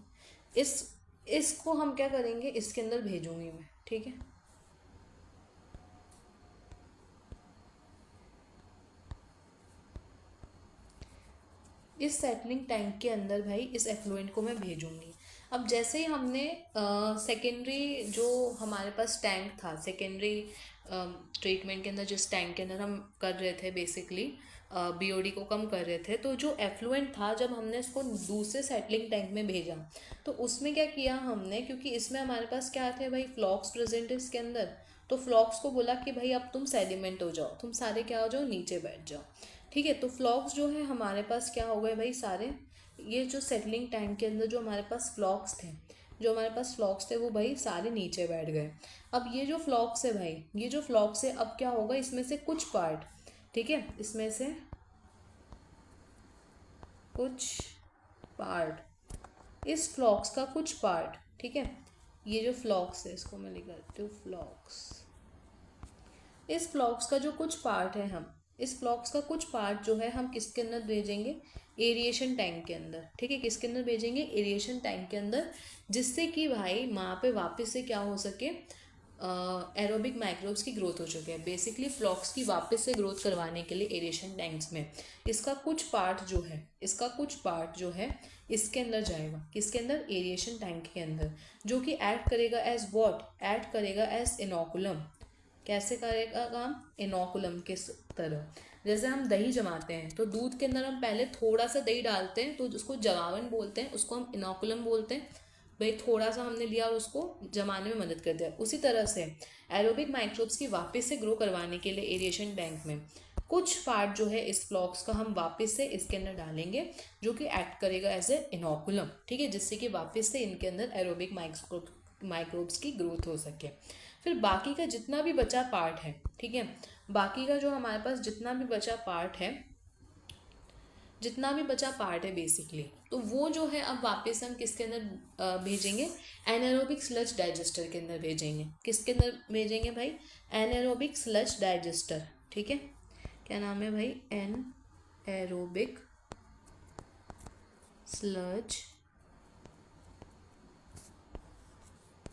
इसको हम क्या करेंगे, इसके अंदर भेजूंगी मैं, ठीक है। इस सेटलिंग टैंक के अंदर भाई इस एफ्लुएंट को मैं भेजूंगी। अब जैसे ही हमने सेकेंडरी जो हमारे पास टैंक था, सेकेंडरी ट्रीटमेंट के अंदर जिस टैंक के अंदर हम कर रहे थे बेसिकली बीओडी को कम कर रहे थे, तो जो एफ्लुएंट था जब हमने इसको दूसरे सेटलिंग टैंक में भेजा तो उसमें क्या किया हमने, क्योंकि इसमें हमारे पास क्या थे भाई, फ्लॉक्स प्रेजेंट इसके अंदर, तो फ्लॉक्स को बोला कि भाई अब तुम सेडिमेंट हो जाओ, तुम सारे क्या हो जाओ, नीचे बैठ जाओ, ठीक है। तो फ्लॉक्स जो है हमारे पास क्या हो गए भाई सारे, ये जो सेटलिंग टैंक के अंदर जो हमारे पास फ्लॉक्स थे, जो हमारे पास फ्लॉक्स थे वो भाई सारे नीचे बैठ गए। अब ये जो फ्लॉक्स है भाई, ये जो फ्लॉक्स है, अब क्या होगा, इसमें से कुछ पार्ट, ठीक है, इसमें से कुछ पार्ट, इस फ्लॉक्स का कुछ पार्ट, ठीक है, ये जो फ्लॉक्स है इसको मैं लिख देती हूँ फ्लॉक्स, इस फ्लॉक्स का जो कुछ पार्ट है, हम इस फ्लॉक्स का कुछ पार्ट जो है हम किसके अंदर भेजेंगे, एरिएशन टैंक के अंदर, ठीक है। किसके अंदर भेजेंगे, एरिएशन टैंक के अंदर, जिससे कि भाई वहाँ पे वापस से क्या हो सके, एरोबिक माइक्रोब्स की ग्रोथ हो चुके हैं। बेसिकली फ्लॉक्स की वापस से ग्रोथ करवाने के लिए एरिएशन टैंक्स में इसका कुछ पार्ट जो है, इसका कुछ पार्ट जो है इसके अंदर जाएगा, किसके अंदर, एरिएशन टैंक के अंदर, जो कि ऐड करेगा एज व्हाट, ऐड करेगा एज इनोकुलम। कैसे करेगा काम, इनोकुलम के तरह। जैसे हम दही जमाते हैं तो दूध के अंदर हम पहले थोड़ा सा दही डालते हैं तो उसको जमावन बोलते हैं, उसको हम इनोकुलम बोलते हैं। भाई थोड़ा सा हमने लिया और उसको जमाने में मदद कर दिया। उसी तरह से एरोबिक माइक्रोब्स की वापस से ग्रो करवाने के लिए एरिएशन टैंक में कुछ पार्ट जो है इस फ्लॉक्स का हम वापस से इसके अंदर डालेंगे, जो कि एक्ट करेगा एज ए इनोकुलम, ठीक है, जिससे कि वापस से इनके अंदर एरोबिक माइक्रोब्स की ग्रोथ हो सके। फिर बाकी का जितना भी बचा पार्ट है, ठीक है, बाकी का जो हमारे पास जितना भी बचा पार्ट है, जितना भी बचा पार्ट है बेसिकली, तो वो जो है अब वापस हम किसके अंदर भेजेंगे, एनारोबिक स्लज डाइजेस्टर के अंदर भेजेंगे। किसके अंदर भेजेंगे भाई, एनारोबिक स्लज डाइजेस्टर, ठीक है। क्या नाम है भाई, anaerobic sludge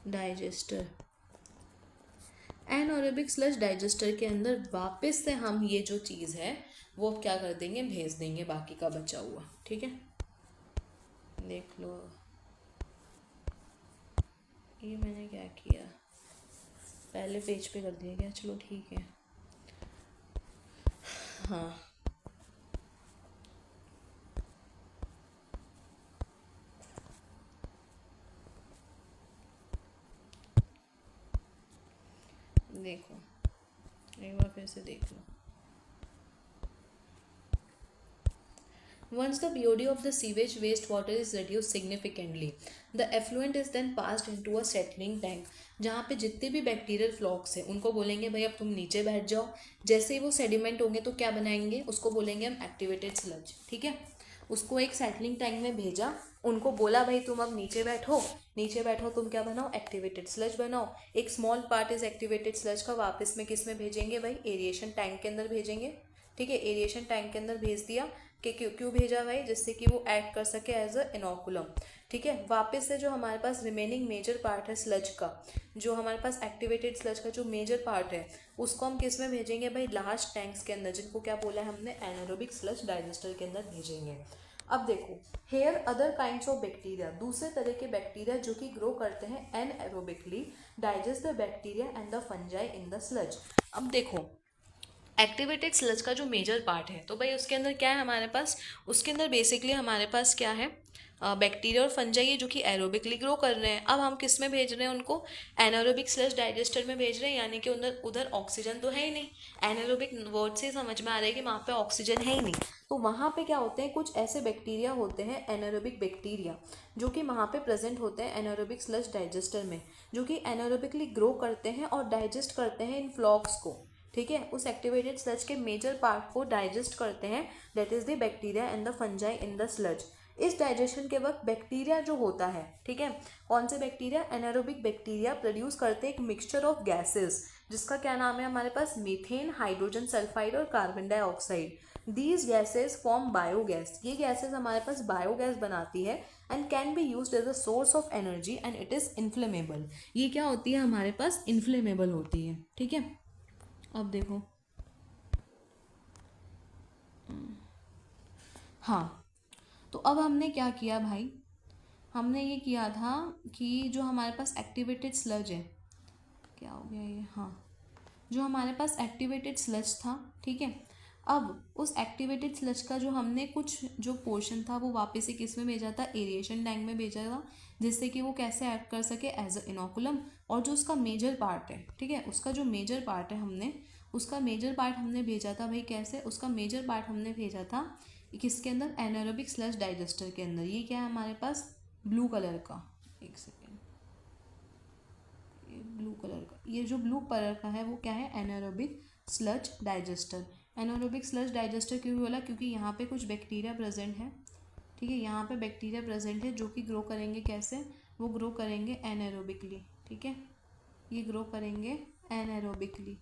digester. Anaerobic sludge digester के अंदर वापस से हम ये जो चीज़ है वो क्या कर देंगे, भेज देंगे बाकी का बचा हुआ, ठीक है। देख लो ये मैंने क्या किया, पहले पेज पे कर दिया क्या, चलो ठीक है। हाँ देखो एक बार फिर से देख लो। Once the BOD of the sewage wastewater is reduced significantly, the effluent is then passed into a settling tank, जहाँ पे जितने भी बैक्टीरियल फ्लॉक्स हैं उनको बोलेंगे भाई अब तुम नीचे बैठ जाओ। जैसे ही वो सेडिमेंट होंगे तो क्या बनाएंगे, उसको बोलेंगे हम एक्टिवेटेड स्लज, ठीक है। उसको एक सेटलिंग टैंक में भेजा, उनको बोला भाई तुम अब नीचे बैठो, नीचे बैठो, तुम क्या बनाओ, एक्टिवेटेड स्लज बनाओ। एक small part is activated sludge का वापस में किस में भेजेंगे भाई, एरिएशन टैंक के अंदर भेजेंगे, ठीक है। एरिएशन टैंक के अंदर भेज दिया कि क्यों भेजा भाई, जिससे कि वो ऐड कर सके एज अ इनोकुलम, ठीक है। वापस से जो हमारे पास रिमेनिंग मेजर पार्ट है स्लज का, जो हमारे पास एक्टिवेटेड स्लज का जो मेजर पार्ट है उसको हम किस में भेजेंगे भाई, लार्ज टैंक्स के अंदर, जिनको क्या बोला है हमने, एनारोबिक स्लज डाइजेस्टर के अंदर भेजेंगे। अब देखो, here other kinds of bacteria, दूसरे तरह के बैक्टीरिया जो कि ग्रो करते हैं anaerobically, digest the bacteria and the fungi in the sludge. अब देखो एक्टिवेटेड स्लज का जो मेजर पार्ट है, तो भाई उसके अंदर क्या है हमारे पास, उसके अंदर बेसिकली हमारे पास क्या है, बैक्टीरिया और फंजाई है जो कि एरोबिकली ग्रो कर रहे हैं। अब हम किस में भेज रहे हैं उनको, एनारोबिक स्लज डाइजेस्टर में भेज रहे हैं, यानी कि उधर उधर ऑक्सीजन तो है ही नहीं। एनारोबिक वर्ड से समझ में आ रहा है कि वहाँ पे ऑक्सीजन है ही नहीं, तो वहाँ पे क्या होते हैं, कुछ ऐसे बैक्टीरिया होते हैं एनारोबिक बैक्टीरिया जो कि वहाँ पे प्रेजेंट होते हैं एनारोबिक स्लज डाइजेस्टर में, जो कि एनारोबिकली ग्रो करते हैं और डाइजेस्ट करते हैं इन फ्लॉक्स को, ठीक है। उस एक्टिवेटेड स्लज के मेजर पार्ट को डाइजेस्ट करते हैं, that is the bacteria and the fungi in the sludge. इस डाइजेशन के वक्त बैक्टीरिया जो होता है, ठीक है, कौन से बैक्टीरिया, एनारोबिक बैक्टीरिया प्रोड्यूस करते हैं एक मिक्सचर ऑफ गैसेस, जिसका क्या नाम है हमारे पास, मीथेन, हाइड्रोजन सल्फाइड और carbon dioxide. These gases form biogas, ये गैसेस हमारे पास बायोगैस बनाती है, and can be use as a source of energy and it is inflammable. ये क्या होती है हमारे पास, इन्फ्लेमेबल होती है, ठीक है। अब देखो, हाँ, तो अब हमने क्या किया भाई, हमने ये किया था कि जो हमारे पास एक्टिवेटेड स्लज है, क्या हो गया ये, हाँ, जो हमारे पास एक्टिवेटेड स्लज था, ठीक है, अब उस एक्टिवेटेड स्लज का जो हमने कुछ जो पोर्शन था वो वापस से किस में भेजा था, एरिएशन टैंक में भेजा था, जिससे कि वो कैसे एक्ट कर सके एज अ इनोकुलम। और जो उसका मेजर पार्ट है, ठीक है, उसका जो मेजर पार्ट है उसका मेजर पार्ट हमने भेजा था भाई, कैसे, उसका मेजर पार्ट हमने भेजा था किसके अंदर, एनारोबिक स्लज डाइजेस्टर के अंदर। ये क्या है हमारे पास, ब्लू कलर का, एक सेकेंड, ये ब्लू कलर का, ये जो ब्लू कलर का है वो क्या है, anaerobic sludge digester. Anaerobic sludge digester क्यों बोला, क्योंकि यहाँ पे कुछ बैक्टीरिया प्रेजेंट है, ठीक है, यहाँ पे बैक्टीरिया प्रेजेंट है जो कि ग्रो करेंगे कैसे, वो ग्रो करेंगे एनारोबिकली, ठीक है, ये ग्रो करेंगे एनारोबिकली,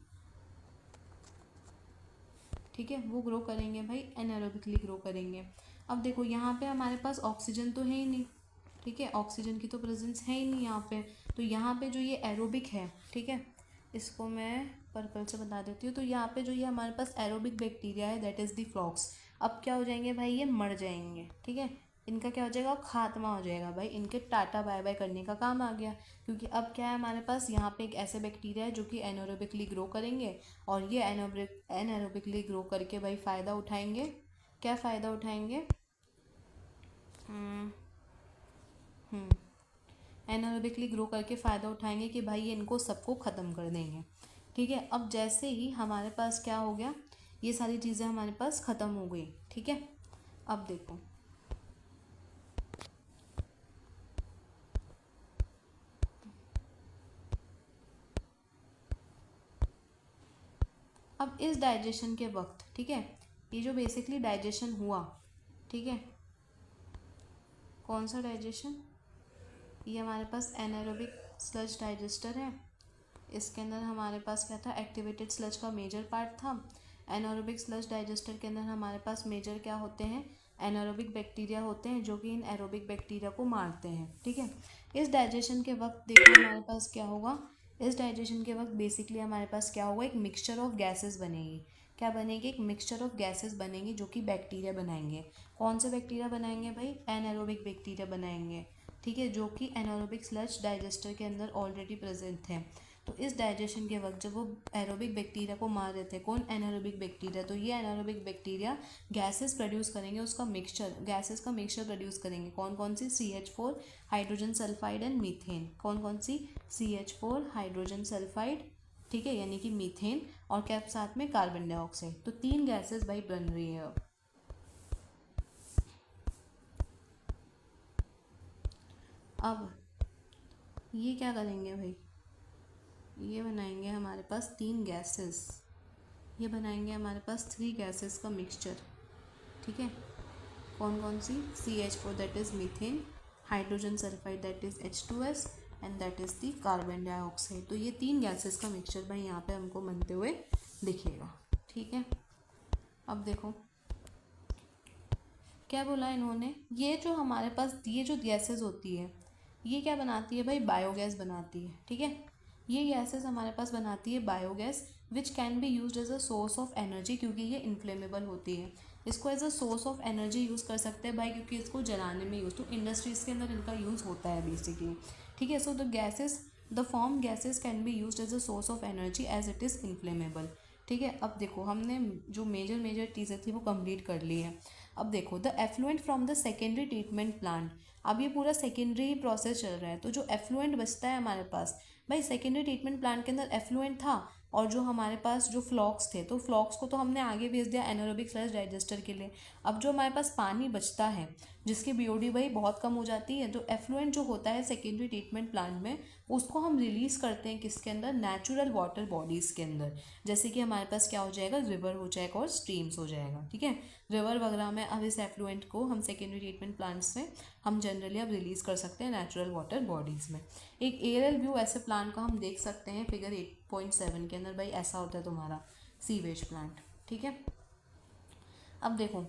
ठीक है, वो ग्रो करेंगे भाई, एनारोबिकली ग्रो करेंगे। अब देखो यहाँ पे हमारे पास ऑक्सीजन तो है ही नहीं, ठीक है, ऑक्सीजन की तो प्रेजेंस है ही नहीं यहाँ पे, तो यहाँ पे जो ये एरोबिक है, ठीक है, इसको मैं पर्पल से बता देती हूँ, तो यहाँ पे जो ये हमारे पास एरोबिक बैक्टीरिया है दैट इज़ द फ्लॉक्स, अब क्या हो जाएंगे भाई, ये मर जाएंगे, ठीक है, इनका क्या हो जाएगा, खात्मा हो जाएगा भाई, इनके टाटा बाय बाय करने का काम आ गया, क्योंकि अब क्या है हमारे पास यहाँ पे एक ऐसे बैक्टीरिया है जो कि एनारोबिकली ग्रो करेंगे, और ये एनारोबिकली ग्रो करके भाई फ़ायदा उठाएंगे, क्या फ़ायदा उठाएंगे, एनारोबिकली ग्रो करके फ़ायदा उठाएंगे कि भाई ये इनको सबको ख़त्म कर देंगे, ठीक है। अब जैसे ही हमारे पास क्या हो गया, ये सारी चीज़ें हमारे पास ख़त्म हो गई, ठीक है। अब देखो, अब इस डाइजेशन के वक्त, ठीक है, ये जो बेसिकली डाइजेशन हुआ, ठीक है, कौन सा डाइजेशन, ये हमारे पास एनारोबिक स्लज डाइजेस्टर है, इसके अंदर हमारे पास क्या था, एक्टिवेटेड स्लज का मेजर पार्ट था। एनारोबिक स्लज डाइजेस्टर के अंदर हमारे पास मेजर क्या होते हैं, एनारोबिक बैक्टीरिया होते हैं जो कि इन एरोबिक बैक्टीरिया को मारते हैं, ठीक है। इस डाइजेशन के वक्त देखो हमारे पास क्या होगा, इस डाइजेशन के वक्त बेसिकली हमारे पास क्या होगा, एक मिक्सचर ऑफ गैसेस बनेगी, क्या बनेगी, एक मिक्सचर ऑफ गैसेस बनेगी जो कि बैक्टीरिया बनाएंगे। कौन से बैक्टीरिया बनाएंगे भाई, एनारोबिक बैक्टीरिया बनाएंगे, ठीक है, जो कि एनारोबिक स्लज डाइजेस्टर के अंदर ऑलरेडी प्रेजेंट थे। तो इस डाइजेशन के वक्त जब वो एरोबिक बैक्टीरिया को मार रहे थे, कौन, एनारोबिक बैक्टीरिया, तो ये एनारोबिक बैक्टीरिया गैसेस प्रोड्यूस करेंगे, उसका मिक्सचर, गैसेस का मिक्सचर प्रोड्यूस करेंगे, कौन कौन सी, CH4 hydrogen sulphide and methane, कौन कौन सी, CH4 हाइड्रोजन सल्फाइड, ठीक है, यानी कि मीथेन, और क्या साथ में, कार्बन डाइऑक्साइड, तो 3 गैसेस भाई बन रही है। अब ये क्या करेंगे भाई, ये बनाएंगे हमारे पास 3 गैसेस, ये बनाएंगे हमारे पास 3 गैसेस का मिक्सचर, ठीक है, कौन कौन सी, CH4 that is methane, hydrogen sulphide that is H2S and that is the carbon dioxide. तो ये 3 गैसेस का मिक्सचर भाई यहाँ पे हमको बनते हुए दिखेगा, ठीक है। अब देखो क्या बोला इन्होंने, ये जो हमारे पास ये जो गैसेस होती है ये क्या बनाती है भाई, बायोगैस बनाती है, ठीक है, ये गैसेस हमारे पास बनाती है biogas which can be use as a source of energy, क्योंकि ये इन्फ्लेमेबल होती है, इसको as a source of energy use कर सकते हैं भाई, क्योंकि इसको जलाने में यूज़, तो इंडस्ट्रीज़ के अंदर इनका यूज़ होता है बेसिकली, ठीक है। So the gases, the form gases can be use as a source of energy as it is inflammable, ठीक है। अब देखो हमने जो मेजर चीज़ें थी वो कंप्लीट कर ली है। अब देखो the effluent from the secondary treatment plant, अब ये पूरा सेकेंडरी ही प्रोसेस चल रहा है, तो जो एफ्लुएंट बचता है हमारे पास भाई, सेकेंडरी ट्रीटमेंट प्लांट के अंदर एफ्लुएंट था, और जो हमारे पास जो फ्लॉक्स थे, तो फ्लॉक्स को तो हमने आगे भेज दिया एनारोबिक स्लज डाइजेस्टर के लिए। अब जो हमारे पास पानी बचता है जिसकी BOD भाई बहुत कम हो जाती है, तो एफ्लुएंट जो होता है सेकेंडरी ट्रीटमेंट प्लांट में, उसको हम रिलीज़ करते हैं किसके अंदर, नेचुरल वाटर बॉडीज़ के अंदर, जैसे कि हमारे पास क्या हो जाएगा, रिवर हो जाएगा और स्ट्रीम्स हो जाएगा, ठीक है, रिवर वगैरह में। अब इस एफ्लुएंट को हम सेकेंडरी ट्रीटमेंट प्लांट्स में हम जनरली अब रिलीज़ कर सकते हैं नेचुरल वाटर बॉडीज़ में। एक एरियल व्यू ऐसे प्लांट का हम देख सकते हैं फिगर 8.7 के अंदर भाई, ऐसा होता है तुम्हारा सीवेज प्लांट, ठीक है। अब देखो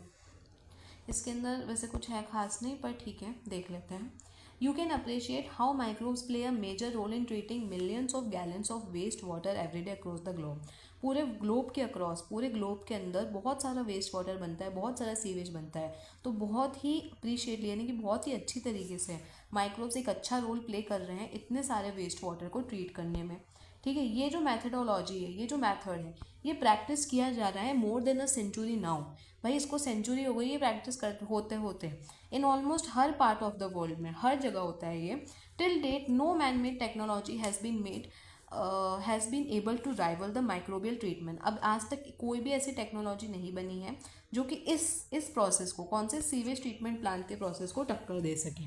इसके अंदर वैसे कुछ है खास नहीं, पर ठीक है देख लेते हैं। You can appreciate how microbes play a major role in treating millions of gallons of waste water every day across the globe. पूरे ग्लोब के अक्रॉस, पूरे ग्लोब के अंदर बहुत सारा वेस्ट वाटर बनता है, बहुत सारा सीवेज बनता है। तो बहुत ही अप्रिशिएट, यानी कि बहुत ही अच्छी तरीके से माइक्रोब्स एक अच्छा रोल प्ले कर रहे हैं इतने सारे वेस्ट वाटर को ट्रीट करने में। ठीक है, ये जो मैथडोलॉजी है, ये जो मैथड है, ये प्रैक्टिस किया जा रहा है more than a century now. भाई इसको सेंचुरी हो गई ये प्रैक्टिस कर होते होते इन ऑलमोस्ट हर पार्ट ऑफ द वर्ल्ड में, हर जगह होता है ये। Till date no man made technology has been able to rival the microbial treatment. अब आज तक कोई भी ऐसी टेक्नोलॉजी नहीं बनी है जो कि इस प्रोसेस को, कौन से सीवेज ट्रीटमेंट प्लांट के प्रोसेस को टक्कर दे सके।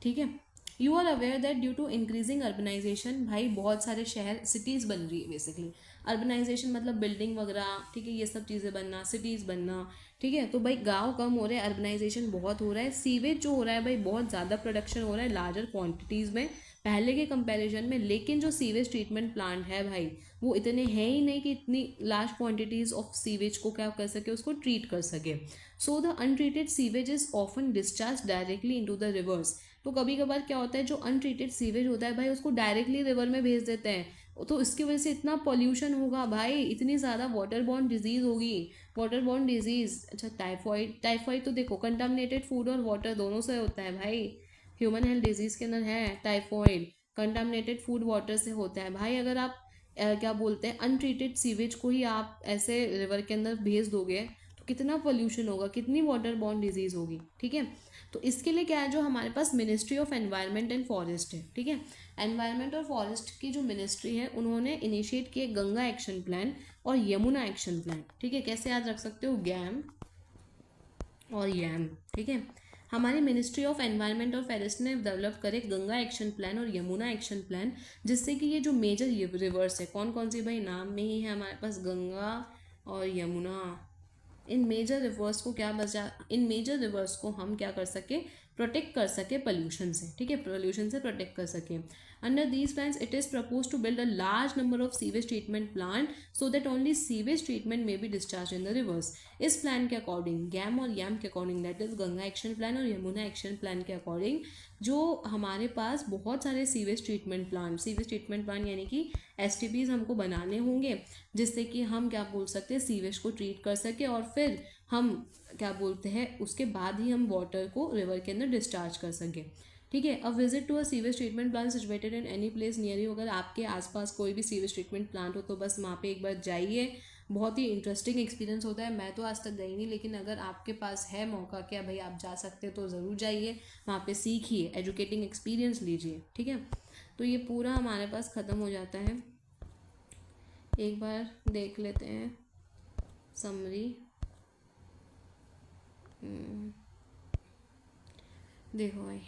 ठीक है, you are aware that due to increasing urbanisation, भाई बहुत सारे शहर, सिटीज़ बन रही है बेसिकली। अर्बनाइजेशन मतलब बिल्डिंग वगैरह, ठीक है, ये सब चीज़ें बनना, सिटीज़ बनना। ठीक है, तो भाई गांव कम हो रहे हैं, अर्बनाइजेशन बहुत हो रहा है, सीवेज जो हो रहा है भाई बहुत ज़्यादा प्रोडक्शन हो रहा है लार्जर क्वांटिटीज़ में पहले के कंपैरिजन में। लेकिन जो सीवेज ट्रीटमेंट प्लांट है भाई वो इतने हैं ही नहीं कि इतनी लार्ज क्वांटिटीज़ ऑफ सीवेज को क्या कर सके, उसको ट्रीट कर सके। So the untreated sewage is often discharge directly into the reverse. तो कभी कभार क्या होता है, जो अनट्रीटेड सीवेज होता है भाई उसको डायरेक्टली रिवर में भेज देते हैं। तो इसकी वजह से इतना पॉल्यूशन होगा भाई, इतनी ज़्यादा वाटर बॉर्न डिजीज़ होगी। वाटर बॉर्न डिजीज़, अच्छा टाइफाइड तो देखो कंटामिनेटेड फूड और वाटर दोनों से होता है भाई। ह्यूमन हेल्थ डिजीज़ के अंदर है टाइफाइड, कंटामिनेटेड फूड वाटर से होता है भाई। अगर आप क्या बोलते हैं अनट्रीटेड सीवेज को ही आप ऐसे रिवर के अंदर भेज दोगे तो कितना पोल्यूशन होगा, कितनी वाटर बॉर्न डिजीज़ होगी। ठीक है, तो इसके लिए क्या है, जो हमारे पास ministry of environment and forest है, ठीक है, एनवायरनमेंट और फॉरेस्ट की जो मिनिस्ट्री है उन्होंने इनिशिएट किए गंगा एक्शन प्लान और यमुना एक्शन प्लान। ठीक है, कैसे याद रख सकते हो, गैम और यम। ठीक है, हमारी मिनिस्ट्री ऑफ एनवायरनमेंट और फॉरेस्ट ने डेवलप करे गंगा एक्शन प्लान और यमुना एक्शन प्लान, जिससे कि ये जो मेजर रिवर्स है, कौन कौन सी भाई, नाम में ही है हमारे पास गंगा और यमुना, इन मेजर रिवर्स को इन मेजर रिवर्स को हम क्या कर सके, प्रोटेक्ट कर सके पोल्यूशन से। ठीक है, पोल्यूशन से प्रोटेक्ट कर सके। Under these plans it is propose to build a large number of sewage treatment plant so that only sewage treatment may be discharge in the rivers. इस प्लान के अकॉर्डिंग, गैम और यम के according, that is Ganga action plan और Yamuna action plan के according, जो हमारे पास बहुत सारे सीवेज ट्रीटमेंट प्लांट यानी कि STPs हमको बनाने होंगे, जिससे कि हम क्या बोल सकते हैं, सीवेज को ट्रीट कर सके और फिर हम क्या बोलते हैं उसके बाद ही हम वाटर को रिवर के अंदर डिस्चार्ज कर सके। ठीक है, अब visit to a sewage treatment plant situated in any place near you. अगर आपके आसपास कोई भी सीवेज ट्रीटमेंट प्लांट हो तो बस वहाँ पे एक बार जाइए, बहुत ही इंटरेस्टिंग एक्सपीरियंस होता है। मैं तो आज तक गई नहीं, लेकिन अगर आपके पास है मौका, क्या भाई आप जा सकते तो ज़रूर जाइए, वहाँ पे सीखिए, एजुकेटिंग एक्सपीरियंस लीजिए। ठीक है, तो ये पूरा हमारे पास ख़त्म हो जाता है। एक बार देख लेते हैं समरी। देखो भाई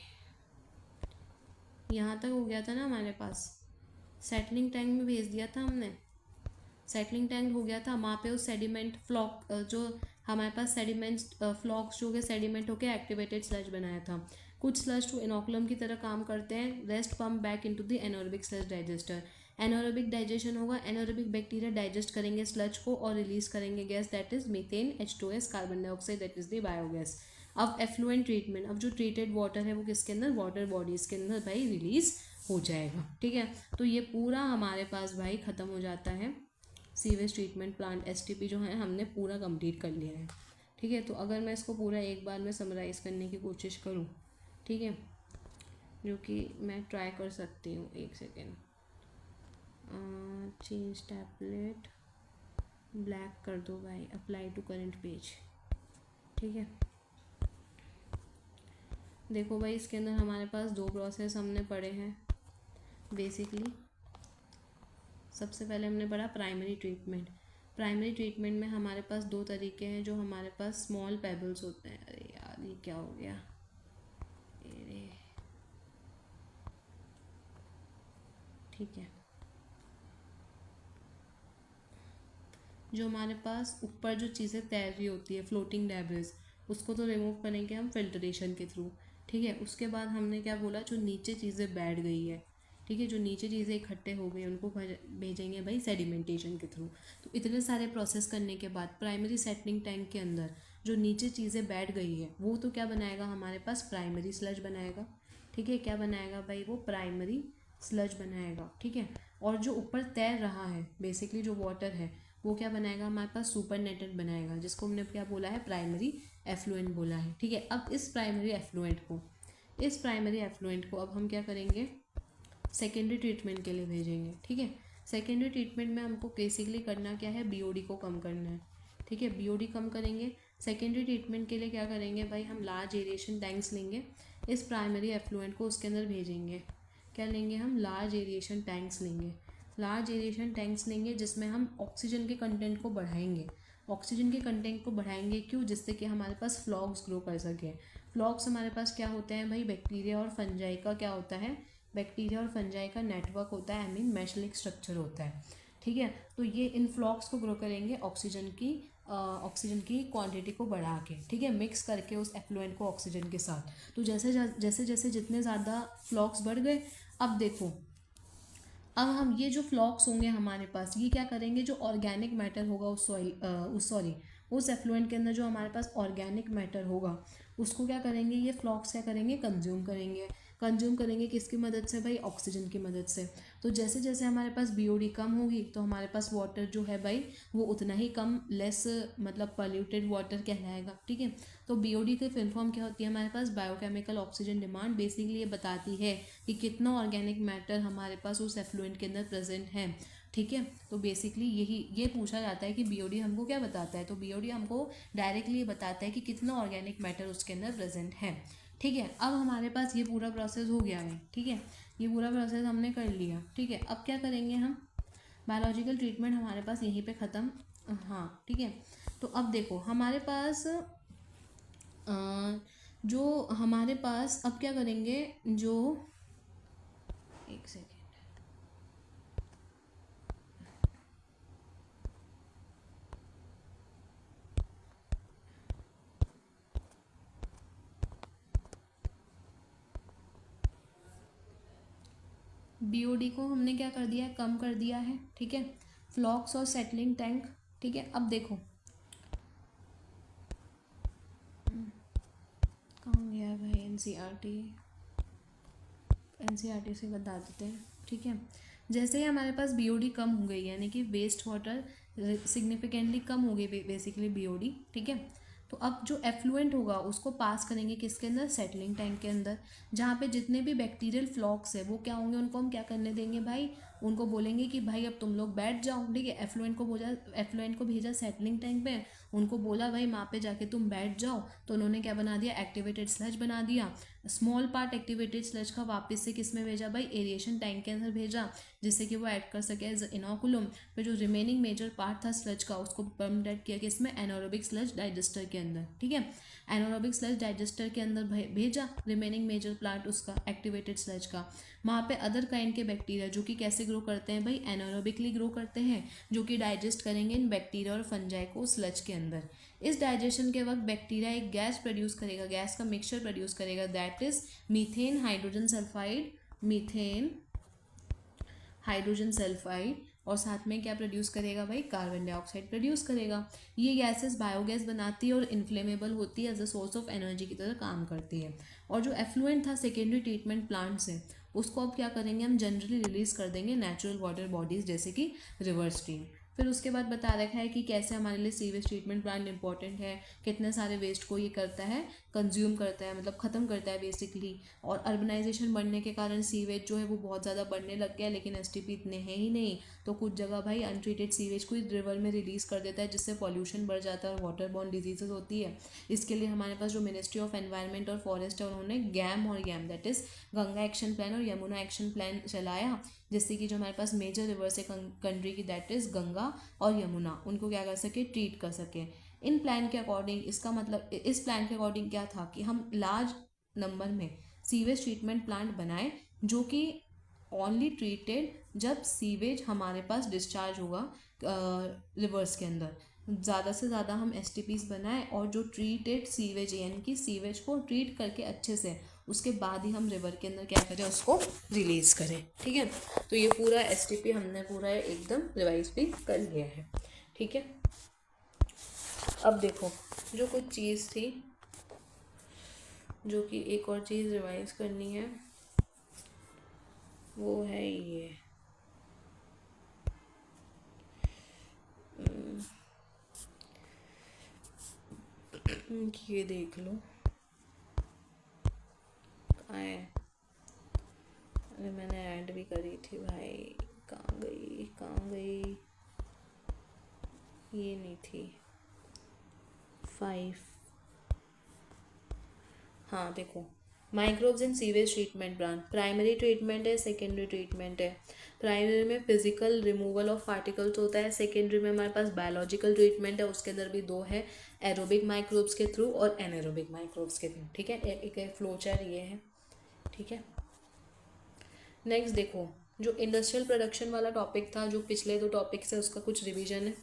यहाँ तक हो गया था ना हमारे पास, सेटलिंग टैंक में भेज दिया था हमने, सेटलिंग टैंक हो गया था, वहाँ पे उस सेडिमेंट फ्लॉक जो हमारे पास सेडिमेंट फ्लॉक्स जो के सेडिमेंट होकर एक्टिवेटेड स्लज बनाया था। कुछ स्लज तो इनोकुलम की तरह काम करते हैं, rest pump back into the anaerobic sludge digester. Anaerobic digestion होगा, एनोरेबिक बैक्टीरिया डाइजेस्ट करेंगे स्लज को और रिलीज करेंगे gas, that is methane, H2S, carbon dioxide, that is the biogas. अब एफ्लुएंट ट्रीटमेंट, अब जो ट्रीटेड वाटर है वो किसके अंदर, वाटर बॉडीज के अंदर भाई रिलीज हो जाएगा। ठीक है, तो ये पूरा हमारे पास भाई ख़त्म हो जाता है। सीवेज ट्रीटमेंट प्लांट STP जो है हमने पूरा कंप्लीट कर लिया है। ठीक है, तो अगर मैं इसको पूरा एक बार में समराइज़ करने की कोशिश करूँ, ठीक है, जो कि मैं ट्राई कर सकती हूँ, एक सेकेंड, चेंज टैबलेट, ब्लैक कर दो भाई, अप्लाई टू करंट पेज। ठीक है, देखो भाई इसके अंदर हमारे पास दो प्रोसेस हमने पढ़े हैं बेसिकली। सबसे पहले हमने पढ़ा प्राइमरी ट्रीटमेंट। प्राइमरी ट्रीटमेंट में हमारे पास दो तरीके हैं, जो हमारे पास स्मॉल पेबल्स होते हैं। अरे यार ये क्या हो गया, अरे ठीक है, जो हमारे पास ऊपर जो चीज़ें तैर रही होती है, फ्लोटिंग डेब्रिस, उसको तो रिमूव करेंगे हम फिल्ट्रेशन के थ्रू। ठीक है, उसके बाद हमने क्या बोला, जो नीचे चीज़ें बैठ गई है, ठीक है, जो नीचे चीज़ें इकट्ठे हो गई उनको भेजेंगे भाई सेडिमेंटेशन के थ्रू। तो इतने सारे प्रोसेस करने के बाद प्राइमरी सेटलिंग टैंक के अंदर जो नीचे चीज़ें बैठ गई है वो तो क्या बनाएगा हमारे पास प्राइमरी स्लज बनाएगा, ठीक है। क्या बनाएगा भाई, वो प्राइमरी स्लज बनाएगा, ठीक है। और जो ऊपर तैर रहा है बेसिकली जो वाटर है वो क्या बनाएगा हमारे पास सुपरनेटेड बनाएगा, जिसको हमने क्या बोला है, प्राइमरी एफ्लुएंट बोला है, ठीक है। अब इस प्राइमरी एफ्लुएंट को अब हम क्या करेंगे, सेकेंडरी ट्रीटमेंट के लिए भेजेंगे, ठीक है। सेकेंडरी ट्रीटमेंट में हमको बेसिकली करना क्या है, बीओडी को कम करना है, ठीक है। बीओडी कम करेंगे। सेकेंडरी ट्रीटमेंट के लिए क्या करेंगे भाई, हम लार्ज एरिएशन टैंक्स लेंगे, इस प्राइमरी एफ्लुएंट को उसके अंदर भेजेंगे। क्या लेंगे हम, लार्ज एरिएशन टैंक्स लेंगे। लार्ज एरिएशन टैंक्स लेंगे जिसमें हम ऑक्सीजन के कंटेंट को बढ़ाएंगे। ऑक्सीजन के कंटेंट को बढ़ाएंगे क्यों, जिससे कि हमारे पास फ्लॉग्स ग्रो कर सकें। फ्लॉग्स हमारे पास क्या होते हैं भाई, बैक्टीरिया और फंजाई का क्या होता है, बैक्टीरिया और फंजाई का नेटवर्क होता है, आई मीन मैशलिक स्ट्रक्चर होता है, ठीक है। तो ये इन फ्लॉक्स को ग्रो करेंगे ऑक्सीजन की क्वांटिटी को बढ़ा के, ठीक है, मिक्स करके उस एफ्लुएंट को ऑक्सीजन के साथ। तो जैसे जैसे जितने ज़्यादा फ्लॉक्स बढ़ गए, अब देखो, अब हम ये जो फ्लॉक्स होंगे हमारे पास, ये क्या करेंगे, जो ऑर्गेनिक मैटर होगा उस एफ्लुएंट के अंदर जो हमारे पास ऑर्गेनिक मैटर होगा उसको क्या करेंगे, ये फ्लॉक्स क्या करेंगे, कंज्यूम करेंगे किसकी मदद से भाई, ऑक्सीजन की मदद से। तो जैसे जैसे हमारे पास बीओडी कम होगी तो हमारे पास वाटर जो है भाई वो उतना ही कम, लेस मतलब पॉल्यूटेड वाटर कहलाएगा, ठीक है। तो बीओडी की फुल फॉर्म क्या होती है हमारे पास, बायोकेमिकल ऑक्सीजन डिमांड। बेसिकली ये बताती है कि कितना ऑर्गेनिक मैटर हमारे पास उस एफ्लुएंट के अंदर प्रेजेंट है, ठीक है। तो बेसिकली ये पूछा जाता है कि बीओडी हमको क्या बताता है, तो बीओडी हमको डायरेक्टली ये बताता है कि कितना ऑर्गेनिक मैटर उसके अंदर प्रेजेंट है, ठीक है। अब हमारे पास ये पूरा प्रोसेस हो गया है, ठीक है, ये पूरा प्रोसेस हमने कर लिया, ठीक है। अब क्या करेंगे हम, बायोलॉजिकल ट्रीटमेंट हमारे पास यहीं पे ख़त्म, हाँ, ठीक है। तो अब देखो हमारे पास अब क्या करेंगे, जो एक सेकेंड, बीओडी को हमने क्या कर दिया है, कम कर दिया है, ठीक है। फ्लॉक्स और सेटलिंग टैंक, ठीक है। अब देखो कहाँ गया भाई, एनसीईआरटी से बता देते हैं, ठीक है। जैसे ही हमारे पास बीओडी कम हो गई, यानी कि वेस्ट वाटर सिग्निफिकेंटली कम हो गई बेसिकली बीओडी, ठीक है। तो अब जो एफ्लुएंट होगा उसको पास करेंगे किसके अंदर, सेटलिंग टैंक के अंदर, जहाँ पे जितने भी बैक्टीरियल फ्लॉक्स है वो क्या होंगे, उनको हम क्या करने देंगे भाई, उनको बोलेंगे कि भाई अब तुम लोग बैठ जाओ, ठीक है। एफ्लुएंट को भेजा सेटलिंग टैंक पे, उनको बोला भाई वहाँ पे जाके तुम बैठ जाओ, तो उन्होंने क्या बना दिया, एक्टिवेटेड स्लज बना दिया। स्मॉल पार्ट एक्टिवेटेड स्लज का वापस से किस में भेजा भाई, एरिएशन टैंक के अंदर भेजा, जिससे कि वो ऐड कर सके एज इनोकुलम। फिर जो रिमेनिंग मेजर पार्ट था स्लज का उसको पंप ऐड किया कि इसमें एनारोबिक स्लज डाइजेस्टर के अंदर, ठीक है। एनारोबिक स्लज डाइजेस्टर के अंदर भेजा रिमेनिंग मेजर पार्ट उसका एक्टिवेटेड स्लज का। वहाँ पे अदर काइंड के बैक्टीरिया जो कि कैसे ग्रो करते हैं भाई, एनारोबिकली ग्रो करते हैं, जो कि डाइजेस्ट करेंगे इन बैक्टीरिया और फंजाई को स्लज के अंदर। इस डाइजेशन के वक्त बैक्टीरिया एक गैस प्रोड्यूस करेगा, गैस का मिक्सचर प्रोड्यूस करेगा, that is methane hydrogen sulphide, और साथ में क्या प्रोड्यूस करेगा भाई, कार्बन डाइऑक्साइड प्रोड्यूस करेगा। ये गैसेस बायोगैस बनाती है और इन्फ्लेमेबल होती है, as a source of energy की तरह काम करती है। और जो एफ्लुएंट था सेकेंडरी ट्रीटमेंट प्लांट से, उसको अब क्या करेंगे, हम जनरली रिलीज कर देंगे नेचुरल वाटर बॉडीज जैसे कि रिवर स्ट्रीम। फिर उसके बाद बता रखा है कि कैसे हमारे लिए सीवेज ट्रीटमेंट प्लांट इंपॉर्टेंट है, कितने सारे वेस्ट को ये करता है, कंज्यूम करता है, मतलब ख़त्म करता है बेसिकली। और अर्बनाइजेशन बढ़ने के कारण सीवेज जो है वो बहुत ज़्यादा बढ़ने लग गया, लेकिन एसटीपी इतने हैं ही नहीं, तो कुछ जगह भाई अनट्रीटेड सीवेज को रिवर में रिलीज़ कर देता है, जिससे पॉल्यूशन बढ़ जाता है और वाटर बॉर्न डिजीजेज होती है। इसके लिए हमारे पास जो मिनिस्ट्री ऑफ एनवायरनमेंट और फॉरेस्ट है, उन्होंने गैम that is Ganga action plan और यमुना एक्शन प्लान चलाया, जिससे कि जो हमारे पास मेजर रिवर्स है कंट्री की, दैट इज़ गंगा और यमुना, उनको क्या कर सके, ट्रीट कर सके। इन प्लान के अकॉर्डिंग, इसका मतलब इस प्लान के अकॉर्डिंग क्या था कि हम लार्ज नंबर में सीवेज ट्रीटमेंट प्लांट बनाए, जो कि ओनली ट्रीटेड जब सीवेज हमारे पास डिस्चार्ज होगा रिवर्स के अंदर। ज़्यादा से ज़्यादा हम एसटीपीज बनाए, और जो ट्रीटेड सीवेज यानी कि सीवेज को ट्रीट करके अच्छे से, उसके बाद ही हम रिवर के अंदर क्या करें, उसको रिलीज़ करें, ठीक है। तो ये पूरा एसटीपी हमने पूरा एकदम रिवाइज भी कर लिया है, ठीक है। अब देखो, जो कुछ चीज़ थी, जो कि एक और चीज़ रिवाइज करनी है, वो है ये देख लो। आए, अरे मैंने ऐड भी करी थी भाई, कहाँ गई कहाँ गई, ये नहीं थी 5। हाँ देखो, microbes in sewage treatment plant, primary treatment है, सेकेंडरी ट्रीटमेंट है। प्राइमरी में फिजिकल रिमूवल ऑफ पार्टिकल्स होता है, सेकेंडरी में हमारे पास बायोलॉजिकल ट्रीटमेंट है, उसके अंदर भी दो है, एरोबिक माइक्रोब्स के थ्रू और एनारोबिक माइक्रोब्स के थ्रू। ठीक है, एक फ्लोचार ये है। ठीक है, नेक्स्ट देखो, जो इंडस्ट्रियल प्रोडक्शन वाला टॉपिक था, जो पिछले 2 टॉपिक से, उसका कुछ रिवीजन है।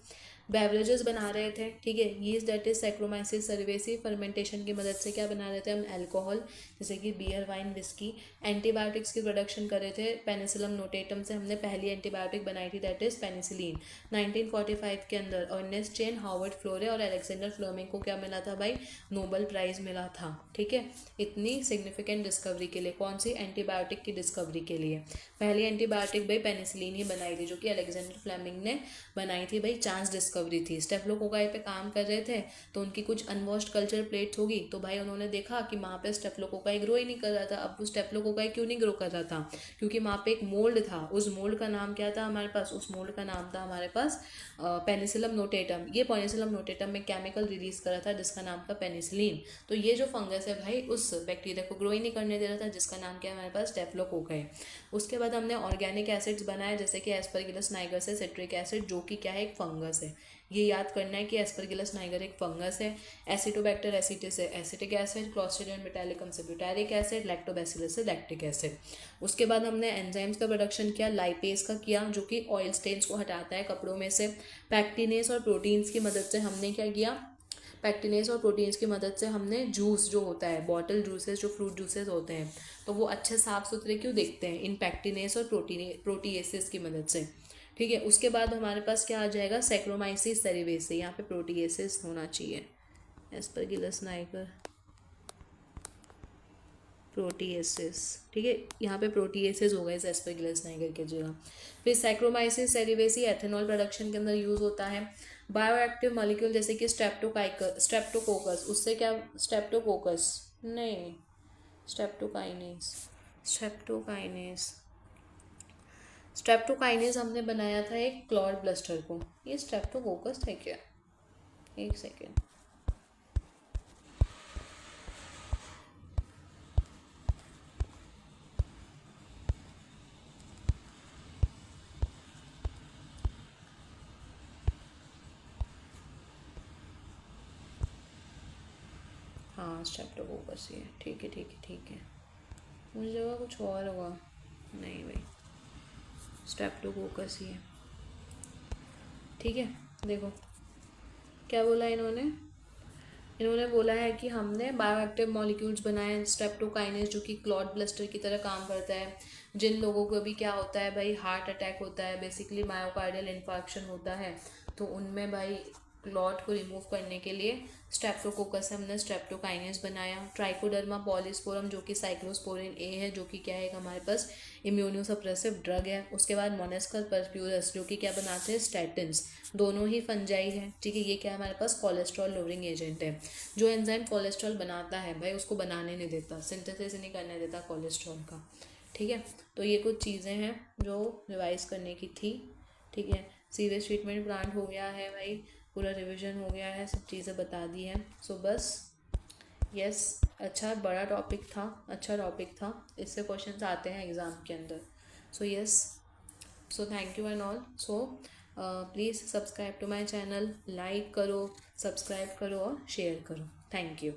बेवरेजेस बना रहे थे, ठीक है, yeast that is saccharomyces सर्वेसी, fermentation की मदद से क्या बना रहे थे हम, अल्कोहल, जैसे कि बियर, वाइन, विस्की। एंटीबायोटिक्स की प्रोडक्शन कर रहे थे, पेनिसिलम नोटेटम से हमने पहली एंटीबायोटिक बनाई थी, दैट इज पेनिसिलिन 1945 के अंदर। अर्नेस्ट चेन, हार्वर्ड फ्लोरे और अलेक्जेंडर फ्लेमिंग को क्या मिला था भाई, नोबेल प्राइज मिला था। ठीक है, इतनी सिग्निफिकेंट डिस्कवरी के लिए, कौन सी, एंटीबायोटिक की डिस्कवरी के लिए। पहली एंटीबायोटिक भाई पेनिसिलिन ही बनाई थी, जो कि अलेक्जेंडर फ्लेमिंग ने बनाई थी भाई, चांस डिस्कवरी थी। स्टेफ्लोकोकाई पे काम कर रहे थे, तो उनकी कुछ अनवॉश्ड कल्चर प्लेट्स होगी, तो भाई उन्होंने देखा कि वहाँ पे स्टेफ्लोकोकाई ग्रो ही नहीं कर रहा था। अब वो स्टेफ्लोकोकाई क्यों नहीं ग्रो कर रहा था, क्योंकि वहाँ पे एक मोल्ड था, उस मोल्ड का नाम क्या था हमारे पास, उस मोल्ड का नाम था हमारे पास पेनिसिलम नोटेटम। ये पेनिसिलम नोटेटम में केमिकल रिलीज करा था जिसका नाम था पेनिसिलिन। तो ये जो फंगस है भाई, उस बैक्टीरिया को ग्रो ही नहीं करने दे रहा था, जिसका नाम क्या है हमारे पास, स्टेफ्लोकोकाई। उसके बाद हमने ऑर्गेनिक एसिड्स बनाए, जैसे कि एस्परगिलस नाइगर से सिट्रिक एसिड, जो कि क्या है, एक फंगस है। ये याद करना है कि एस्परगिलस नाइगर एक फंगस है। एसिटोबैक्टर एसिटिस है एसिटिक एसिड, क्लॉस्ट्रिडियम मेटालिकम से ब्यूटारिक एसिड, लैक्टोबैसिलस से लैक्टिक एसिड। उसके बाद हमने एंजाइम्स का प्रोडक्शन किया, लाइपेज का किया, जो कि ऑयल स्टेन्स को हटाता है कपड़ों में से। पैक्टिनेस और प्रोटीन्स की मदद से हमने क्या किया, पैक्टिनेस और प्रोटीन्स की मदद से हमने जूस जो होता है, बॉटल जूसेस, जो फ्रूट जूसेस होते हैं, तो वो अच्छे साफ सुथरे क्यों दिखते हैं, इन पैक्टिनेस और प्रोटीएसिस की मदद से। ठीक है, उसके बाद हमारे पास क्या आ जाएगा, सैक्रोमाइसिस सेरेवेसी, यहाँ पे प्रोटीएसिस होना चाहिए, एस्परगिलस नाइगर प्रोटीएसिस। ठीक है, यहाँ पे प्रोटीएसिस होगा इस एस्परगिलस नाइगर के जगह। फिर सैक्रोमाइसिस सेरेवेसी एथेनॉल प्रोडक्शन के अंदर यूज होता है। बायोएक्टिव मॉलिक्यूल जैसे कि स्ट्रेप्टोकोकस, उससे क्या, स्ट्रेप्टोकोकस नहीं, स्ट्रेप्टोकाइनेस, स्ट्रेप्टोकाइनेस स्ट्रेप्टोकाइनेस हमने बनाया था एक क्लॉड ब्लस्टर को। ये स्ट्रेप्टोकोकस है क्या, एक सेकेंड, हाँ स्ट्रेप्टोकोकस ही है। ठीक है ठीक है ठीक है, मुझे लगा कुछ और होगा, नहीं भाई स्ट्रेप्टोकोकस ही है। ठीक है, देखो क्या बोला इन्होंने, इन्होंने बोला है कि हमने बायोएक्टिव मॉलिक्यूल्स बनाए स्ट्रेप्टोकाइनेस, जो कि क्लॉड ब्लस्टर की तरह काम करता है। जिन लोगों को भी क्या होता है भाई, हार्ट अटैक होता है, बेसिकली मायोकार्डियल इन्फार्क्शन होता है, तो उनमें भाई क्लॉट को रिमूव करने के लिए स्ट्रेप्टोकोकस से हमने स्ट्रेप्टोकाइनेस बनाया। ट्राइकोडर्मा पॉलीस्पोरम, जो कि साइक्लोस्पोरिन ए है, जो कि क्या है हमारे पास इम्यूनोसप्रेसिव ड्रग है। उसके बाद मोनेस्कल परफ्यूरस, जो कि क्या बनाते हैं, स्टैटिन्स, दोनों ही फंजाई है। ठीक है, ये क्या है हमारे पास, कोलेस्ट्रॉल लोअरिंग एजेंट है। जो एंजाइम कोलेस्ट्रॉल बनाता है भाई, उसको बनाने नहीं देता, सिंथेसिस नहीं करने देता कोलेस्ट्रॉल का। ठीक है, तो ये कुछ चीज़ें हैं जो रिवाइज करने की थी। ठीक है, सीवेज ट्रीटमेंट प्लांट हो गया है भाई, पूरा रिवीजन हो गया है, सब चीज़ें बता दी हैं। सो बस यस, अच्छा बड़ा टॉपिक था, अच्छा टॉपिक था, इससे क्वेश्चंस आते हैं एग्ज़ाम के अंदर। So yes, so thank you and all. So please subscribe to my channel, like करो, सब्सक्राइब करो और शेयर करो। Thank you.